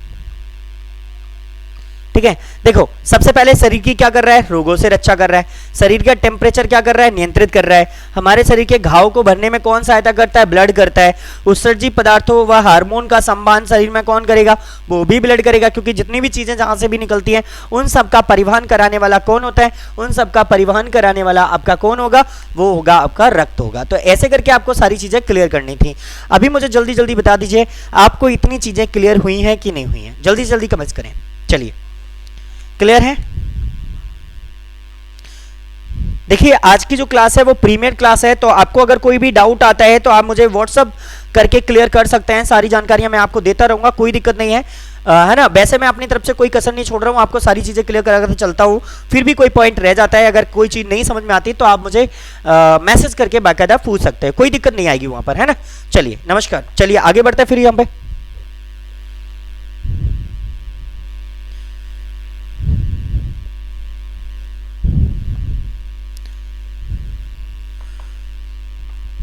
ठीक है, देखो सबसे पहले शरीर की क्या कर रहा है, रोगों से रक्षा कर रहा है। शरीर का टेम्परेचर क्या कर रहा है, नियंत्रित कर रहा है। हमारे शरीर के घाव को भरने में कौन सहायता करता है, ब्लड करता है। उत्सर्जित पदार्थों व हार्मोन का संवहन शरीर में कौन करेगा, वो भी ब्लड करेगा, क्योंकि जितनी भी चीजें जहां से भी निकलती हैं उन सब का परिवहन कराने वाला कौन होता है, उन सब का परिवहन कराने वाला आपका कौन होगा, वो होगा आपका रक्त होगा। तो ऐसे करके आपको सारी चीजें क्लियर करनी थी। अभी मुझे जल्दी जल्दी बता दीजिए आपको इतनी चीजें क्लियर हुई हैं कि नहीं हुई हैं, जल्दी जल्दी कमेंट करें। चलिए क्लियर है। देखिए आज की जो क्लास है वो प्रीमियर क्लास है, तो आपको अगर कोई भी डाउट आता है तो आप मुझे व्हाट्सअप करके क्लियर कर सकते हैं। सारी जानकारियां मैं आपको देता रहूंगा, कोई दिक्कत नहीं है, है ना। वैसे मैं अपनी तरफ से कोई कसर नहीं छोड़ रहा हूं, आपको सारी चीजें क्लियर कराकर चलता हूं। फिर भी कोई पॉइंट रह जाता है, अगर कोई चीज नहीं समझ में आती तो आप मुझे मैसेज करके बाकायदा पूछ सकते हैं, कोई दिक्कत नहीं आएगी वहां पर, है ना। चलिए नमस्कार, चलिए आगे बढ़ते हैं फिर यहाँ पे।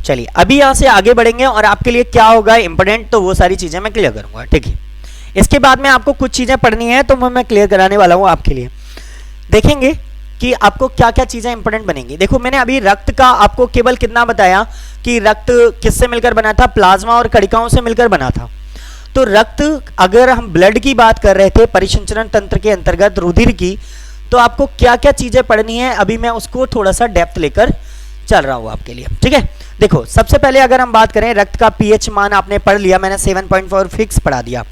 चलिए अभी यहां से आगे बढ़ेंगे और आपके लिए क्या होगा इंपॉर्टेंट, तो वो सारी चीजें मैं क्लियर करूंगा, ठीक है। इसके बाद में आपको कुछ चीजें पढ़नी है तो मैं क्लियर कराने वाला हूं आपके लिए। देखेंगे कि आपको क्या क्या चीजें इंपॉर्टेंट बनेंगी। देखो मैंने अभी रक्त का आपको केवल कितना बताया कि रक्त किससे मिलकर बना था, प्लाज्मा और कणिकाओं से मिलकर बना था। तो रक्त, अगर हम ब्लड की बात कर रहे थे परिसंचरण तंत्र के अंतर्गत रुधिर की, तो आपको क्या क्या चीजें पढ़नी है अभी मैं उसको थोड़ा सा डेप्थ लेकर चल रहा हूं आपके लिए, ठीक है। देखो सबसे पहले अगर हम बात करें, रक्त का पीएच मान आपने पढ़ लिया, मैंने 7.4 फिक्स पढ़ा दिया।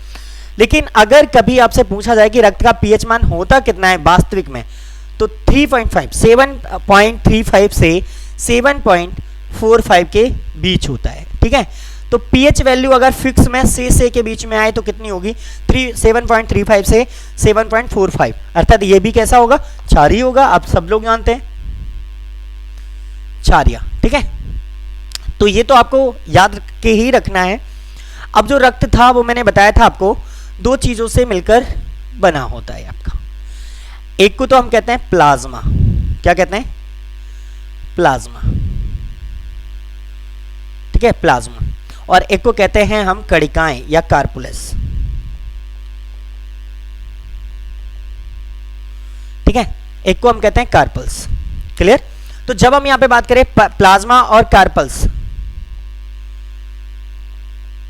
लेकिन अगर कभी आपसे पूछा जाए कि रक्त का पीएच मान होता कितना है वास्तविक में, तो 3.5 7.35 से 7.45 के बीच होता है, ठीक है। तो पीएच वैल्यू अगर फिक्स में से के बीच में आए तो कितनी होगी, 7.35 से 7.45, अर्थात ये भी कैसा होगा, क्षारीय होगा। आप सब लोग जानते हैं क्षारीय, ठीक है। तो ये तो आपको याद के ही रखना है। अब जो रक्त था वो मैंने बताया था आपको दो चीजों से मिलकर बना होता है आपका। एक को तो हम कहते हैं प्लाज्मा, क्या कहते हैं, प्लाज्मा, ठीक है, प्लाज्मा। और एक को कहते हैं हम कणिकाएं या कार्पुलस, ठीक है। एक को हम कहते हैं कार्पल्स, क्लियर। तो जब हम यहां पे बात करें प्लाज्मा और कार्पल्स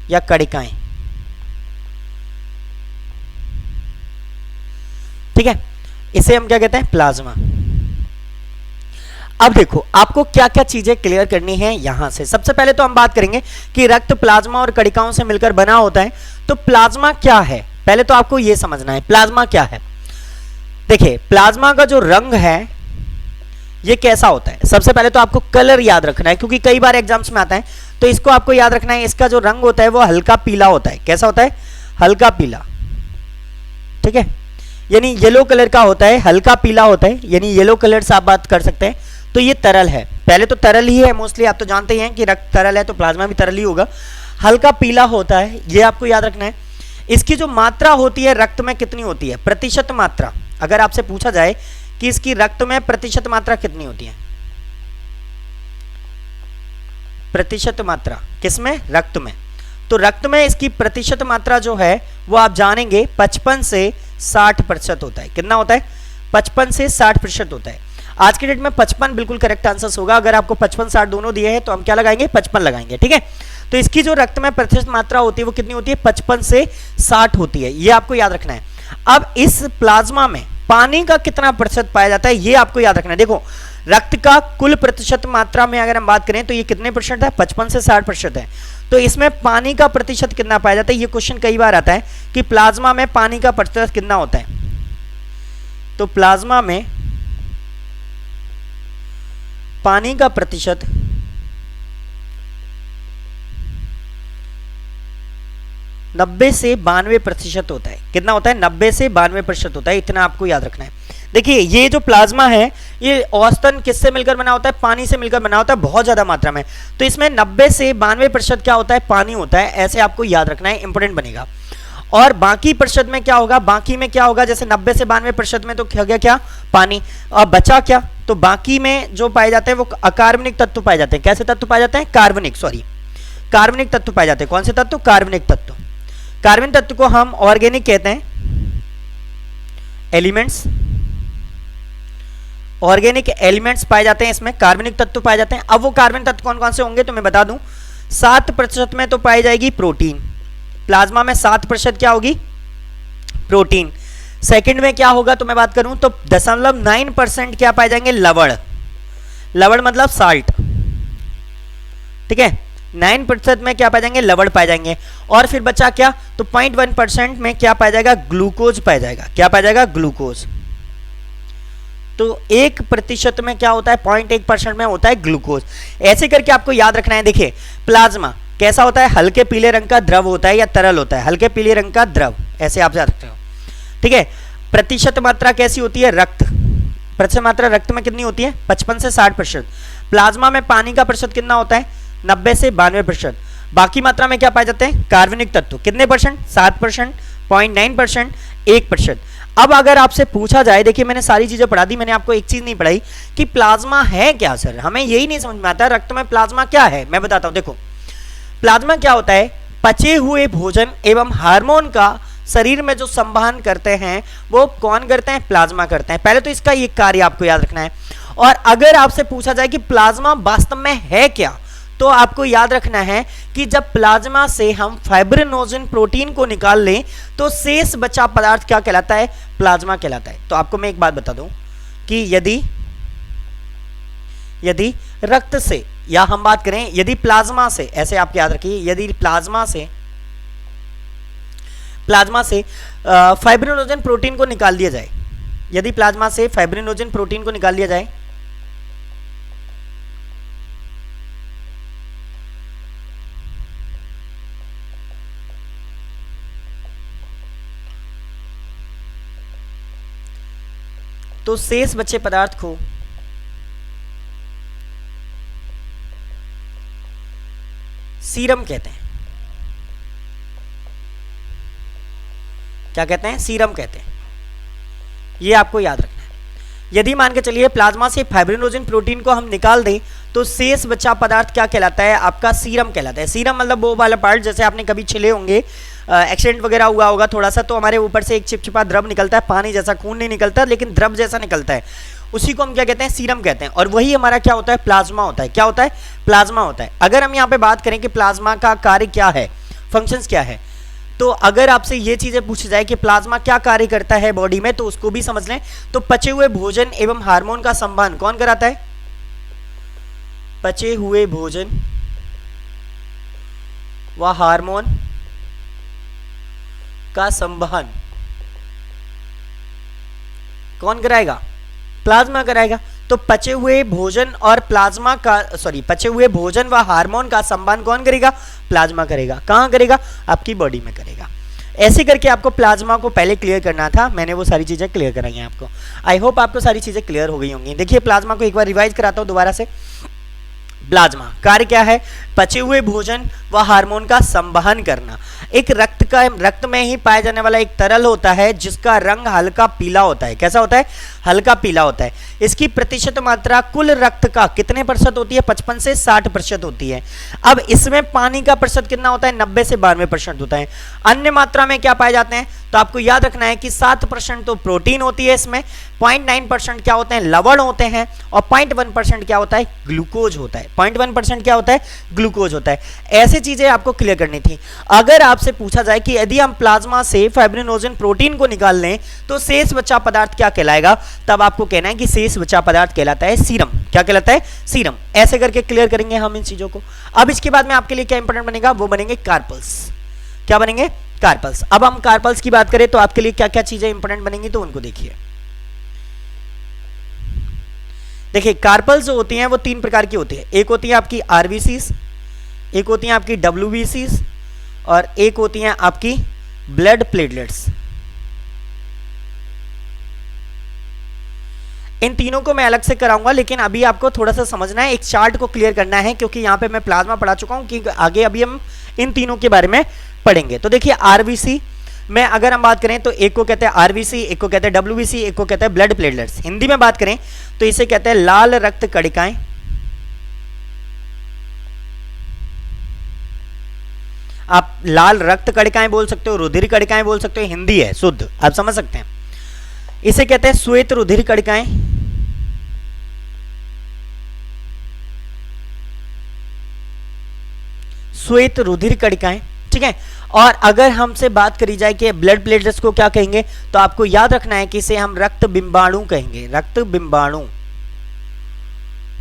या कणिकाएं, ठीक है, इसे हम क्या कहते हैं, प्लाज्मा। अब देखो आपको क्या क्या चीजें क्लियर करनी है यहां से। सबसे पहले तो हम बात करेंगे कि रक्त प्लाज्मा और कणिकाओं से मिलकर बना होता है। तो प्लाज्मा क्या है, पहले तो आपको यह समझना है प्लाज्मा क्या है। देखिए प्लाज्मा का जो रंग है ये कैसा होता है। सबसे पहले तो आपको कलर याद रखना है, क्योंकि कई बार एग्जाम्स में आता है, तो इसको आपको याद रखना है। इसका जो रंग होता है वो हल्का पीला होता है। कैसा होता है, हल्का पीला, ठीक है, यानी येलो कलर का होता है, हल्का पीला होता है, यानी येलो कलर से आप बात कर सकते हैं। तो ये तरल है, पहले तो तरल ही है मोस्टली, आप तो जानते ही हैं कि रक्त तरल है तो प्लाज्मा भी तरल ही होगा। हल्का पीला होता है, ये आपको याद रखना है। इसकी जो मात्रा होती है रक्त में कितनी होती है, प्रतिशत मात्रा, अगर आपसे पूछा जाए कि इसकी रक्त में प्रतिशत मात्रा कितनी होती है, प्रतिशत मात्रा किसमें, रक्त में, तो रक्त में इसकी प्रतिशत मात्रा जो है वो आप जानेंगे 55 से 60% होता है। कितना होता है, 55 से 60% होता है। आज के डेट में 55 बिल्कुल करेक्ट आंसर होगा। अगर आपको 55-60 दोनों दिए हैं तो हम क्या लगाएंगे, 55 लगाएंगे, ठीक है। तो इसकी जो रक्त में प्रतिशत मात्रा होती है वो कितनी होती है, 55 से 60 होती है, ये आपको याद रखना है। अब इस प्लाज्मा में पानी का कितना प्रतिशत पाया जाता है ये आपको याद रखना है। देखो रक्त का कुल प्रतिशत मात्रा में अगर हम बात करें तो ये कितने प्रतिशत है, 55 से 60% है। तो इसमें पानी का प्रतिशत कितना पाया जाता है, ये क्वेश्चन कई बार आता है कि प्लाज्मा में पानी का प्रतिशत कितना होता है। तो प्लाज्मा में पानी का प्रतिशत 90 से 92% होता है। कितना होता है, 90 से 92% होता है, इतना आपको याद रखना है। देखिए ये जो प्लाज्मा है ये औसतन किससे मिलकर बना होता है, पानी से मिलकर बना होता है, बहुत ज्यादा मात्रा में। तो इसमें 90 से 92% क्या होता है, पानी होता है, ऐसे आपको याद रखना है, इंपॉर्टेंट बनेगा। और बाकी प्रतिशत में क्या होगा, बाकी में क्या होगा, जैसे 90 से 92% में तो क्या गया, क्या पानी, और बचा क्या, तो बाकी में जो पाए जाते हैं वो अकार्बनिक तत्व पाए जाते हैं। कैसे तत्व पाए जाते हैं, कार्बनिक तत्व पाए जाते हैं। कौन से तत्व, कार्बनिक तत्व। कार्बनिक तत्व को हम ऑर्गेनिक कहते हैं, एलिमेंट्स, ऑर्गेनिक एलिमेंट्स पाए जाते हैं इसमें, कार्बनिक तत्व पाए जाते हैं। अब वो कार्बन तत्व कौन कौन से होंगे तो मैं बता दूं, 7% में तो पाई जाएगी प्रोटीन, प्लाज्मा में 7% क्या होगी, प्रोटीन। सेकंड में क्या होगा तो मैं बात करूं तो 0.9% क्या पाए जाएंगे, लवण, लवण मतलब साल्ट, ठीक है, 9% में क्या पाए जाएंगे, लवण पाए जाएंगे। और फिर बचा क्या तो 0.1% में क्या पाया जाएगा, ग्लूकोज पाया जाएगा। क्या पाया जाएगा, ग्लूकोज। तो 1% में क्या होता है, 0.1% में होता है ग्लूकोज। ऐसे करके आपको याद रखना है। देखिए प्लाज्मा कैसा होता है, हल्के पीले रंग का द्रव होता है या तरल होता है, हल्के पीले रंग का द्रव, ऐसे आप याद रखते हो, ठीक है। प्रतिशत मात्रा कैसी होती है, रक्त, प्रतिशत मात्रा रक्त में कितनी होती है, 55 से 60%। प्लाज्मा में पानी का प्रतिशत कितना होता है, 90 से 92%। बाकी मात्रा में क्या पाए जाते हैं, कार्बनिक तत्व, कितने परसेंट, 7%, 0.9%, 1%। अब अगर आपसे पूछा जाए, देखिए मैंने सारी चीजें पढ़ा दी, मैंने आपको एक चीज नहीं पढ़ाई कि प्लाज्मा है क्या। सर हमें यही नहीं समझ में आता रक्त में प्लाज्मा क्या है। मैं बताता हूं, देखो प्लाज्मा क्या होता है, पचे हुए भोजन एवं हार्मोन का शरीर में जो संवहन करते हैं वो कौन करते हैं, प्लाज्मा करते हैं। पहले तो इसका ये कार्य आपको याद रखना है। और अगर आपसे पूछा जाए कि प्लाज्मा वास्तव में है क्या, तो आपको याद रखना है कि जब प्लाज्मा से हम फाइब्रिनोजन प्रोटीन को निकाल लें तो शेष बचा पदार्थ क्या कहलाता है, प्लाज्मा कहलाता है। तो आपको मैं एक बात बता दूं कि यदि रक्त से, या हम बात करें यदि प्लाज्मा से, ऐसे आप याद रखिए, यदि प्लाज्मा से फाइब्रिनोजन प्रोटीन को निकाल दिया जाए, यदि प्लाज्मा से फाइब्रिनोजन प्रोटीन को निकाल दिया जाए तो शेष बचे पदार्थ को सीरम कहते हैं। क्या कहते हैं, सीरम कहते हैं। ये आपको याद रखना है। यदि मान के चलिए प्लाज्मा से फाइब्रिनोजन प्रोटीन को हम निकाल दें तो शेष बचा पदार्थ क्या कहलाता है, आपका सीरम कहलाता है। सीरम मतलब वो वाला पार्ट, जैसे आपने कभी छिले होंगे, एक्सीडेंट वगैरह हुआ होगा थोड़ा सा, तो हमारे ऊपर से एक चिपचिपा द्रव निकलता है, पानी जैसा, खून नहीं निकलता लेकिन द्रव जैसा निकलता है, उसी को हम क्या कहते हैं, सीरम कहते हैं। और वही हमारा क्या होता है, प्लाज्मा होता है। क्या होता है, प्लाज्मा होता है। अगर हम यहाँ पे बात करें कि प्लाज्मा का कार्य क्या है, फंक्शंस क्या है, तो अगर आपसे ये चीजें पूछी जाए कि प्लाज्मा क्या कार्य करता है बॉडी में, तो उसको भी समझ लें। तो पचे हुए भोजन एवं हार्मोन का संवहन कौन कराता है, पचे हुए भोजन व हार्मोन का संवहन कौन कराएगा, प्लाज्मा कराएगा। तो पचे हुए भोजन और प्लाज्मा का, पचे हुए भोजन व हार्मोन का संवहन कौन करेगा, प्लाज्मा करेगा। कहां करेगा, आपकी बॉडी में करेगा। ऐसे करके आपको प्लाज्मा को पहले क्लियर करना था, मैंने वो सारी चीजें क्लियर कराई हैं आपको। आई होप आपको सारी चीजें क्लियर हो गई होंगी। देखिए प्लाज्मा को एक बार रिवाइज कराता हूं दोबारा से। प्लाज्मा कार्य क्या है, पचे हुए भोजन व हार्मोन का संवहन करना। एक रक्त में ही पाया जाने वाला एक तरल होता है जिसका रंग हल्का पीला होता है। कैसा होता है, हल्का पीला होता है। इसकी प्रतिशत मात्रा कुल रक्त का कितने प्रतिशत होती है, 55 से 60% होती है। अब इसमें पानी का प्रतिशत कितना होता है, 90 से 92% होता है। अन्य मात्रा में क्या पाए जाते हैं, तो आपको याद रखना है कि 7% तो प्रोटीन होती है इसमें, 0.9% क्या होते हैं, लवण होते हैं, और 0.1% क्या होता है, ग्लूकोज होता है। 0.1% क्या होता है, ग्लूकोज होता है। ऐसे चीजें आपको क्लियर करनी थी। अगर आपसे पूछा जाए कि यदि हम प्लाज्मा से फाइब्रिनोजन प्रोटीन को निकाल लें तो शेष बचा पदार्थ क्या कहलाएगा, तब आपको कहना है कि शेष बचा पदार्थ कहलाता है सीरम। क्या कहलाता है, सीरम। ऐसे करके क्लियर करेंगे हम इन चीजों को। अब इसके बाद में आपके लिए क्या इंपॉर्टेंट बनेगा, वो बनेंगे कार्पल्स। क्या बनेंगे, कार्पल्स। अब हम कार्पल्स की बात करें तो आपके लिए क्या क्या चीजें इंपॉर्टेंट बनेंगी, तो उनको देखिए। देखिए कार्पल्स जो होती हैं वो 3 प्रकार की होती है। एक होती है आपकी आरबीसीज, एक होती है आपकी डब्ल्यूबीसीज, और एक होती हैं आपकी ब्लड प्लेटलेट्स। इन तीनों को मैं अलग से कराऊंगा, लेकिन अभी आपको थोड़ा सा समझना है, एक चार्ट को क्लियर करना है, क्योंकि यहां पे मैं प्लाज्मा पढ़ा चुका हूं कि आगे अभी हम इन तीनों के बारे में पढ़ेंगे। तो देखिए आरबीसी में अगर हम बात करें तो एक को कहते हैं आरबीसी, एक को कहते हैं डब्ल्यूबीसी, एक को कहते हैं ब्लड प्लेटलेट्स। हिंदी में बात करें तो इसे कहते हैं लाल रक्त कणिकाएं। आप लाल रक्त कणिकाएं बोल सकते हो, रुधिर कणिकाएं बोल सकते हो, हिंदी है शुद्ध, आप समझ सकते हैं। इसे कहते हैं श्वेत रुधिर कणिकाएं। श्वेत रुधिर कणिकाएं, ठीक है। और अगर हमसे बात करी जाए कि ब्लड प्लेटलेट्स को क्या कहेंगे, तो आपको याद रखना है कि इसे हम रक्त बिंबाणु कहेंगे। रक्त बिंबाणु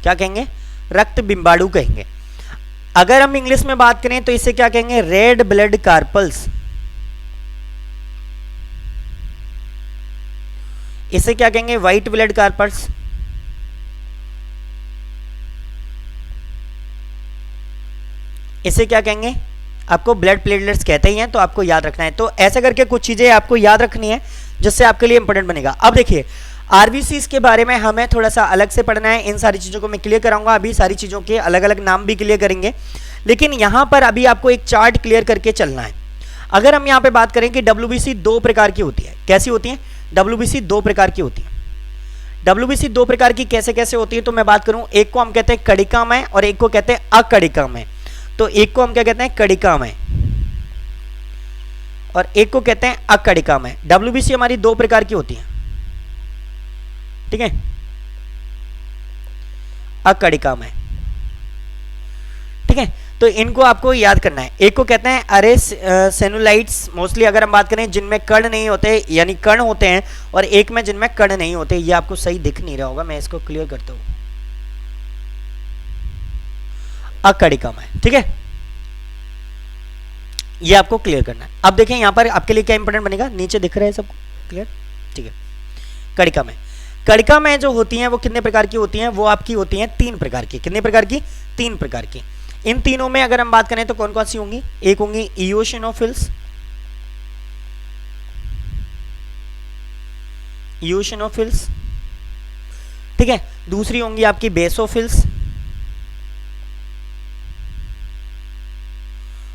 क्या कहेंगे? रक्त बिंबाणु कहेंगे। अगर हम इंग्लिश में बात करें तो इसे क्या कहेंगे? Red blood carpals. इसे क्या कहेंगे? White blood carpals. इसे क्या कहेंगे? आपको ब्लड प्लेटलेट्स कहते ही हैं, तो आपको याद रखना है। तो ऐसे करके कुछ चीजें आपको याद रखनी है जिससे आपके लिए इंपॉर्टेंट बनेगा। अब देखिए आरबीसीज के बारे में हमें थोड़ा सा अलग से पढ़ना है। इन सारी चीजों को मैं क्लियर कराऊंगा, अभी सारी चीजों के अलग अलग नाम भी क्लियर करेंगे, लेकिन यहां पर अभी आपको एक चार्ट क्लियर करके चलना है। अगर हम यहाँ पे बात करें कि डब्ल्यूबीसी 2 प्रकार की होती है, कैसी होती है? डब्ल्यूबीसी 2 प्रकार की होती है। डब्ल्यूबीसी 2 प्रकार की कैसे कैसे होती है, तो मैं बात करूं, एक को हम कहते हैं कणिकामय और एक को कहते हैं अकणिकामय। तो एक को हम क्या कहते हैं? कणिकामय, और एक को कहते हैं अकणिकामय। डब्ल्यूबीसी हमारी 2 प्रकार की होती है, ठीक है, अकणिकामय, ठीक है। तो इनको आपको याद करना है। एक को कहते हैं अरेस सेनुलाइट्स, मोस्टली अगर हम बात करें जिनमें कण नहीं होते, यानी कण होते हैं, और एक में जिनमें कण नहीं होते। ये आपको सही दिख नहीं रहा होगा, मैं इसको क्लियर करता हूं। अकणिकामय, ठीक है, ये आपको क्लियर करना है। अब देखें यहां पर आपके लिए क्या इंपॉर्टेंट बनेगा, नीचे दिख रहा है सबको क्लियर, ठीक है। कणिकामय, कणिकामय जो होती हैं वो कितने प्रकार की होती हैं? वो आपकी होती हैं 3 प्रकार की। कितने प्रकार की? 3 प्रकार की। इन तीनों में अगर हम बात करें तो कौन कौन सी होंगी? एक होंगी इओसिनोफिल्स, इओसिनोफिल्स, ठीक है। दूसरी होंगी आपकी बेसोफिल्स,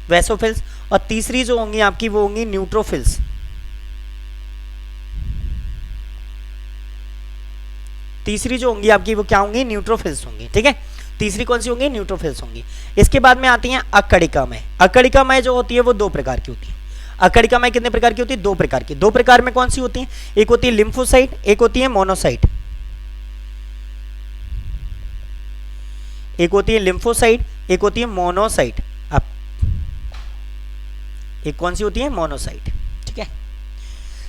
वेसोफिल्स, और तीसरी जो होंगी आपकी वो होंगी न्यूट्रोफिल्स। तीसरी जो होंगी आपकी वो क्या होंगी? न्यूट्रोफिल्स होंगी, ठीक है। तीसरी कौन सी होंगी? न्यूट्रोफिल्स होंगी। इसके बाद में आती हैं अकणिकामय। अकणिकामय जो होती है वो 2 प्रकार की होती है। अकणिकामय कितने प्रकार की होती है? 2 प्रकार की। 2 प्रकार में कौन सी होती है? एक होती है लिम्फोसाइट, एक होती है मोनोसाइट। एक होती है लिम्फोसाइट, एक होती है मोनोसाइट। अब एक कौन सी होती है? मोनोसाइट, ठीक है।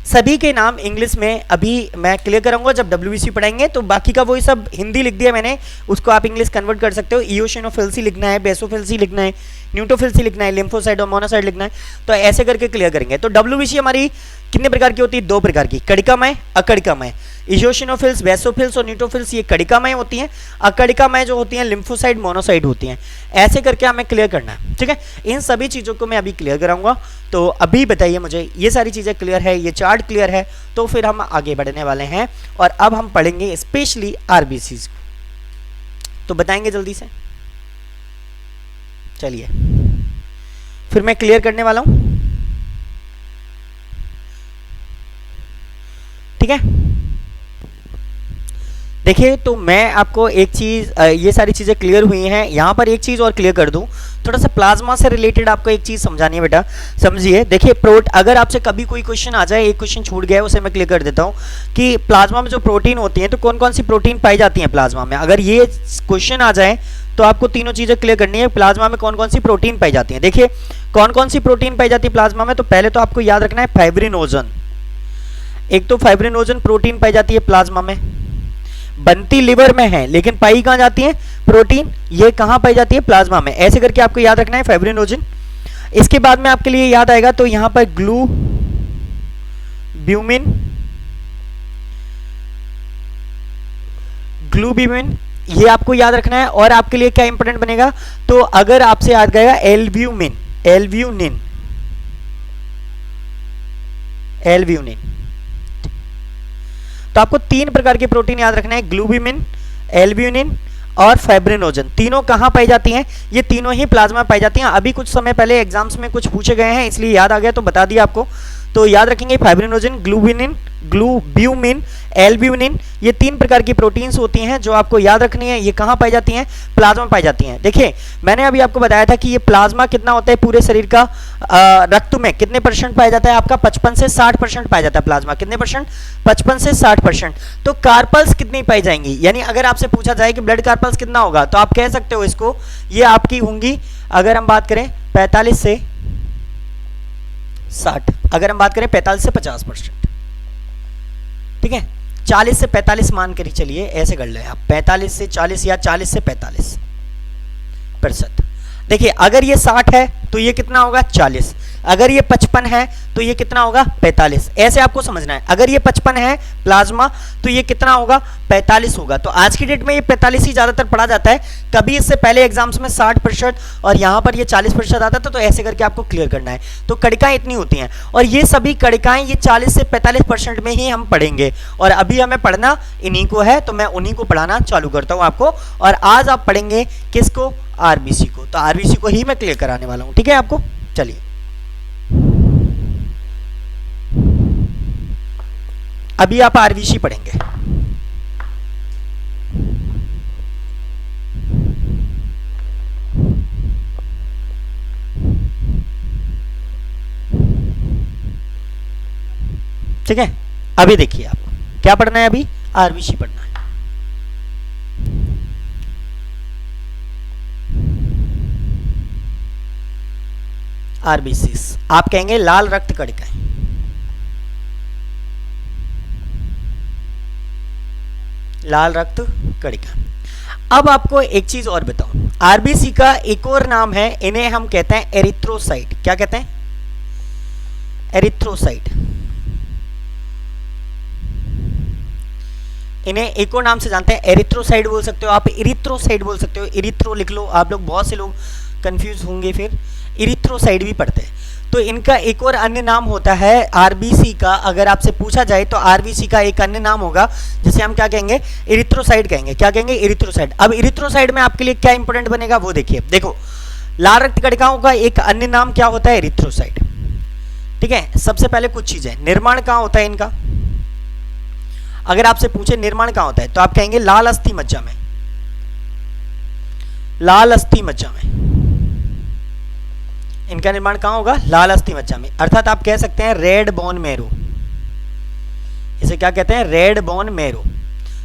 सभी के नाम इंग्लिश में अभी मैं क्लियर कराऊंगा जब डब्ल्यूबीसी पढ़ाएंगे, तो बाकी का वही सब हिंदी लिख दिया मैंने, उसको आप इंग्लिश कन्वर्ट कर सकते हो। इओसिनोफिल्स लिखना है, बेसोफिल्स लिखना है, न्यूट्रोफिल्स लिखना है, लिम्फोसाइट और मोनोसाइट लिखना है, तो ऐसे करके क्लियर करेंगे। तो डब्ल्यूबीसी हमारी कितने प्रकार की होती है? 2 प्रकार की, कणिकामय, अकणिकामय। इओसिनोफिल्स, बेसोफिल्स और न्यूट्रोफिल्स ये कणिकामय होती हैं। अकणिकामय जो होती हैं लिम्फोसाइट, मोनोसाइट होती हैं। ऐसे करके हमें क्लियर करना है, ठीक है। इन सभी चीज़ों को मैं अभी क्लियर कराऊंगा। तो अभी बताइए मुझे, ये सारी चीज़ें क्लियर है, ये चार्ट क्लियर है, तो फिर हम आगे बढ़ने वाले हैं और अब हम पढ़ेंगे स्पेशली आरबीसीज को। तो बताएंगे जल्दी से, चलिए फिर मैं क्लियर करने वाला हूं, ठीक है। देखिए तो मैं आपको एक चीज़, ये सारी चीज़ें क्लियर हुई हैं। यहाँ पर एक चीज़ और क्लियर कर दूँ, थोड़ा सा प्लाज्मा से रिलेटेड आपको एक चीज़ समझानी है बेटा, समझिए। देखिए अगर आपसे कभी कोई क्वेश्चन आ जाए, एक क्वेश्चन छूट गया है उसे मैं क्लियर कर देता हूँ कि प्लाज्मा में जो प्रोटीन होती है तो कौन कौन सी प्रोटीन पाई जाती है प्लाज्मा में। अगर ये क्वेश्चन आ जाए तो आपको तीनों चीज़ें क्लियर करनी है, प्लाज्मा में कौन कौन सी प्रोटीन पाई जाती है। देखिए कौन कौन सी प्रोटीन पाई जाती है प्लाज्मा में, तो पहले तो आपको याद रखना है फाइब्रिनोजन। एक तो फाइब्रिनोजन प्रोटीन पाई जाती है प्लाज्मा में, बनती लिवर में है लेकिन पाई कहां जाती है? प्रोटीन, ये कहां पाई जाती है? प्लाज्मा में। ऐसे करके आपको याद रखना है फाइब्रिनोजन। इसके बाद में आपके लिए याद आएगा तो यहां पर ग्लूबिमिन, ये आपको याद रखना है। और आपके लिए क्या इंपॉर्टेंट बनेगा, तो अगर आपसे याद गएगा एल्ब्यूमिन, तो आपको 3 प्रकार के प्रोटीन याद रखना है, ग्लूबिमिन, एल्ब्यूमिन और फाइब्रिनोजन। तीनों कहां पाई जाती हैं? ये तीनों ही प्लाज्मा पाई जाती हैं। अभी कुछ समय पहले एग्जाम्स में कुछ पूछे गए हैं इसलिए याद आ गया तो बता दिया आपको। तो याद रखेंगे फाइब्रिनोजन, ग्लूबिमिन ग्लोब्यूमिन, एल्ब्यूमिन, ये 3 प्रकार की प्रोटीन्स होती हैं जो आपको याद रखनी है। ये कहाँ पाई जाती हैं? प्लाज्मा पाई जाती हैं। देखिए मैंने अभी आपको बताया था कि ये प्लाज्मा कितना होता है पूरे शरीर का, रक्त में कितने % पाया जाता है? आपका 55 से 60% पाया जाता है प्लाज्मा। कितने %? 55 से 60%। तो कार्पल्स कितनी पाई जाएंगी? यानी अगर आपसे पूछा जाए कि ब्लड कार्पल्स कितना होगा तो आप कह सकते हो इसको, ये आपकी होंगी, अगर हम बात करें 45 से 60, अगर हम बात करें 45 से 50%, ठीक है। 40 से 45 मान कर ही चलिए, ऐसे कर ले आप, 45 से 40 या 40 से 45%। देखिए अगर ये 60 है तो ये कितना होगा? 40। अगर ये 55 है तो ये कितना होगा? 45। ऐसे आपको समझना है। अगर ये 55 है प्लाज्मा तो ये कितना होगा? 45 होगा। तो आज की डेट में ये 45 ही ज़्यादातर पढ़ा जाता है। कभी इससे पहले एग्जाम्स में 60% और यहाँ पर ये 40% आता था, तो ऐसे करके आपको क्लियर करना है। तो कणिकाएं इतनी होती हैं और ये सभी कणिकाएं ये 40 से 45% में ही हम पढ़ेंगे। और अभी हमें पढ़ना इन्हीं को है, तो मैं उन्हीं को पढ़ाना चालू करता हूँ आपको। और आज आप पढ़ेंगे किसको? आरबीसी को। तो आरबीसी को ही मैं क्लियर कराने वाला हूँ, ठीक है आपको। चलिए अभी आप आरबीसी पढ़ेंगे। ठीक है, अभी देखिए आप क्या पढ़ना है? अभी आरबीसी पढ़ना है। आरबीसी आप कहेंगे लाल रक्त कणिकाएं। लाल रक्त कणिका। अब आपको एक चीज और बताऊं, आरबीसी का एक और नाम है, इन्हें हम कहते हैं एरिथ्रोसाइट। क्या कहते हैं? एरिथ्रोसाइट। इन्हें एक और नाम से जानते हैं, एरिथ्रोसाइट बोल सकते हो आप, इरिथ्रोसाइट बोल सकते हो। इरिथ्रो लिख लो आप लोग, बहुत से लोग कंफ्यूज होंगे, फिर इरिथ्रोसाइट भी पढ़ते हैं। तो इनका एक और अन्य नाम होता है आरबीसी का। अगर आपसे पूछा जाए तो आरबीसी का एक अन्य नाम होगा जिसे हम क्या कहेंगे? इरिथ्रोसाइट कहेंगे। क्या कहेंगे? इरिथ्रोसाइट। अब इरिथ्रोसाइट में आपके लिए क्या इंपॉर्टेंट बनेगा वो देखिए। देखो लाल रक्त कणिकाओं का एक अन्य नाम क्या होता है? इरिथ्रोसाइट। ठीक है, सबसे पहले कुछ चीजें, निर्माण कहाँ होता है इनका? अगर आपसे पूछे निर्माण कहाँ होता है तो आप कहेंगे लाल अस्थि मज्जा में। लाल अस्थि मज्जा में इनका निर्माण कहाँ होगा? लाल अस्थि मज्जा में। अर्थात आप कह सकते हैं रेड बोन मैरो। इसे क्या कहते हैं? Red bone marrow.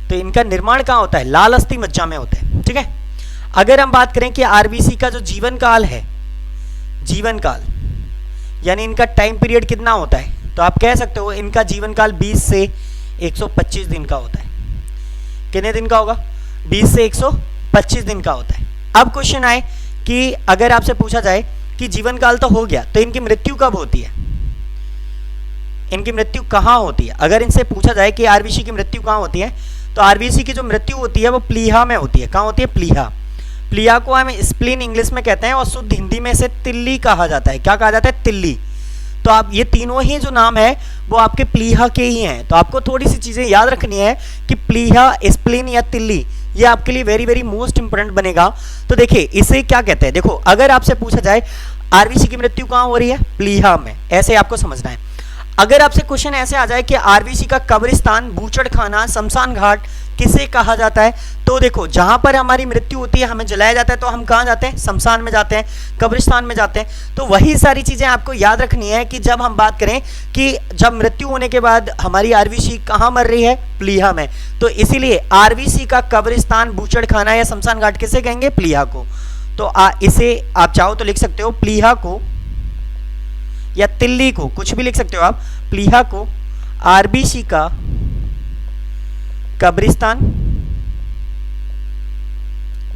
तो इनका निर्माण कहाँ होता है? लाल अस्थि मज्जा में होता है। ठीक है, अगर हम बात करें कि आरबीसी का जो जीवन काल है, जीवन काल यानी इनका टाइम पीरियड कितना होता है, तो आप कह सकते हो इनका जीवन काल 20 से 125 दिन का होता है। कितने दिन का होगा? 20 से 125 दिन का होता है। अब क्वेश्चन आए कि अगर आपसे पूछा जाए कि जीवन काल तो हो गया, तो इनकी मृत्यु कब होती है? इनकी मृत्यु कहाँ होती है? अगर इनसे पूछा जाए कि आरबीसी की मृत्यु कहाँ होती है, तो आरबीसी की जो मृत्यु होती है वो प्लीहा में होती है। कहाँ होती है? प्लीहा। प्लीहा को हम स्प्लीन इंग्लिश में कहते हैं और शुद्ध हिंदी में से तिल्ली कहा जाता है। क्या कहा जाता है? तिल्ली। तो आप ये तीनों ही जो नाम है वो आपके प्लीहा के ही हैं। तो आपको थोड़ी सी चीजें याद रखनी है कि प्लीहा, स्प्लीन या तिल्ली, ये आपके लिए वेरी वेरी मोस्ट इंपोर्टेंट बनेगा। तो देखिए इसे क्या कहते हैं। देखो अगर आपसे पूछा जाए आरबीसी की मृत्यु कहाँ हो रही है? प्लीहा में, ऐसे आपको समझना है। अगर आपसे क्वेश्चन ऐसे आ जाए कि आरबीसी का कब्रिस्तान, बूचड़खाना, शमशान घाट किसे कहा जाता है, तो देखो जहां पर हमारी मृत्यु होती है, हमें जलाया जाता है, तो हम कहाँ जाते हैं? शमशान में जाते हैं, कब्रिस्तान में जाते हैं। तो वही सारी चीजें आपको याद रखनी है कि जब हम बात करें कि जब मृत्यु होने के बाद हमारी आरबीसी कहाँ मर रही है? प्लीहा में। तो इसीलिए आरबीसी का कब्रिस्तान, बूचड़खाना या शमशान घाट किसे कहेंगे? प्लीहा को। तो इसे आप चाहो तो लिख सकते हो प्लीहा को या तिल्ली को, कुछ भी लिख सकते हो आप। प्लीहा को आरबीसी का कब्रिस्तान,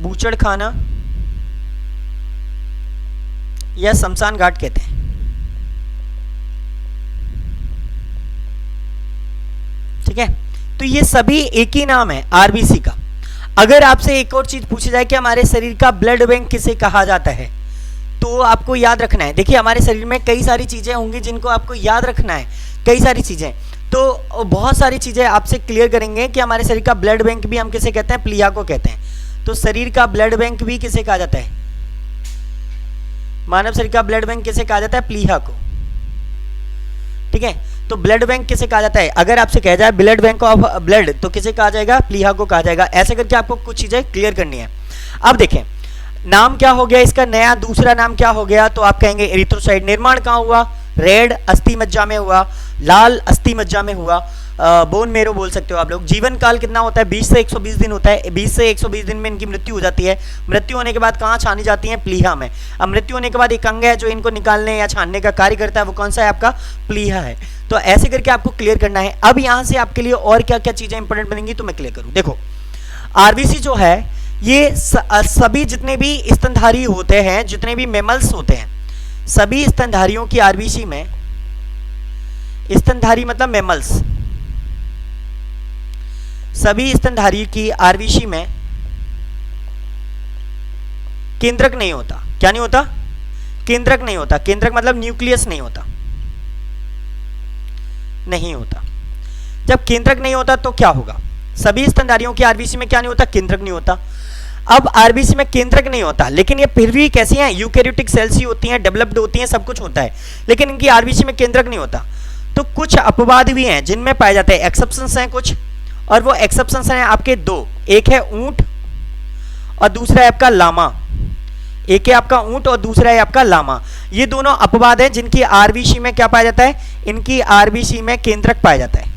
बूचड़खाना या शमशान घाट कहते हैं। ठीक है, तो ये सभी एक ही नाम है आरबीसी का। अगर आपसे एक और चीज पूछी जाए कि हमारे शरीर का ब्लड बैंक किसे कहा जाता है, तो आपको याद रखना है। देखिए हमारे शरीर में कई सारी चीजें होंगी जिनको आपको याद रखना है, कई सारी चीजें। तो बहुत सारी चीजें आपसे क्लियर करेंगे कि हमारे शरीर का ब्लड बैंक भी हम किसे कहते हैं? प्लीहा को कहते हैं। तो शरीर का ब्लड बैंक भी किसे कहा जाता है? मानव शरीर का ब्लड बैंक किसे कहा जाता है? प्लीहा को। ठीक है, तो ब्लड बैंक किसे कहा जाता है? अगर आपसे कहा जाए ब्लड बैंक ऑफ ब्लड तो किसे कहा जाएगा? प्लीहा को कहा जाएगा। ऐसे करके आपको कुछ चीजें क्लियर करनी है। अब देखें नाम क्या हो गया इसका, नया दूसरा नाम क्या हो गया? तो आप कहेंगे एरिथ्रोसाइट। निर्माण कहाँ हुआ? रेड अस्थि मज्जा में हुआ, लाल अस्थि मज्जा में हुआ, बोन मेरो बोल सकते हो आप लोग। जीवन काल कितना होता है? 20 से 120 दिन होता है। 20 से 120 दिन में इनकी मृत्यु हो जाती है। मृत्यु होने के बाद कहाँ छानी जाती है? प्लीहा में। अब मृत्यु होने के बाद एक अंग है जो इनको निकालने या छानने का कार्य करता है, वो कौन सा है? आपका प्लीहा है। तो ऐसे करके आपको क्लियर करना है। अब यहाँ से आपके लिए और क्या क्या चीजें इंपॉर्टेंट बनेंगी तो मैं क्लियर करूँ। देखो आरबीसी जो है ये सभी जितने भी स्तनधारी होते हैं, जितने भी मेमल्स होते हैं, सभी स्तनधारियों की आरबीसी में, स्तनधारी मतलब मेमल्स, सभी स्तनधारी की आरबीसी में केंद्रक नहीं होता। क्या नहीं होता? केंद्रक नहीं होता। केंद्रक मतलब न्यूक्लियस नहीं होता, नहीं होता। जब केंद्रक नहीं होता तो क्या होगा? सभी स्तनधारियों की आरबीसी में क्या नहीं होता? केंद्रक नहीं होता। अब आरबीसी में केंद्रक नहीं होता, लेकिन ये फिर भी कैसी हैं? यूकैरियोटिक सेल्स ही होती हैं, डेवलप्ड होती हैं, सब कुछ होता है, लेकिन इनकी आरबीसी में केंद्रक नहीं होता। तो कुछ अपवाद भी हैं जिनमें पाए जाते हैं, एक्सेप्शंस हैं कुछ, और वो एक्सेप्शंस हैं आपके दो। एक है ऊंट और दूसरा है आपका लामा। एक है आपका ऊंट और दूसरा है आपका लामा। ये दोनों अपवाद हैं जिनकी आरबीसी में क्या पाया जाता है? इनकी आरबीसी में केंद्रक पाया जाता है।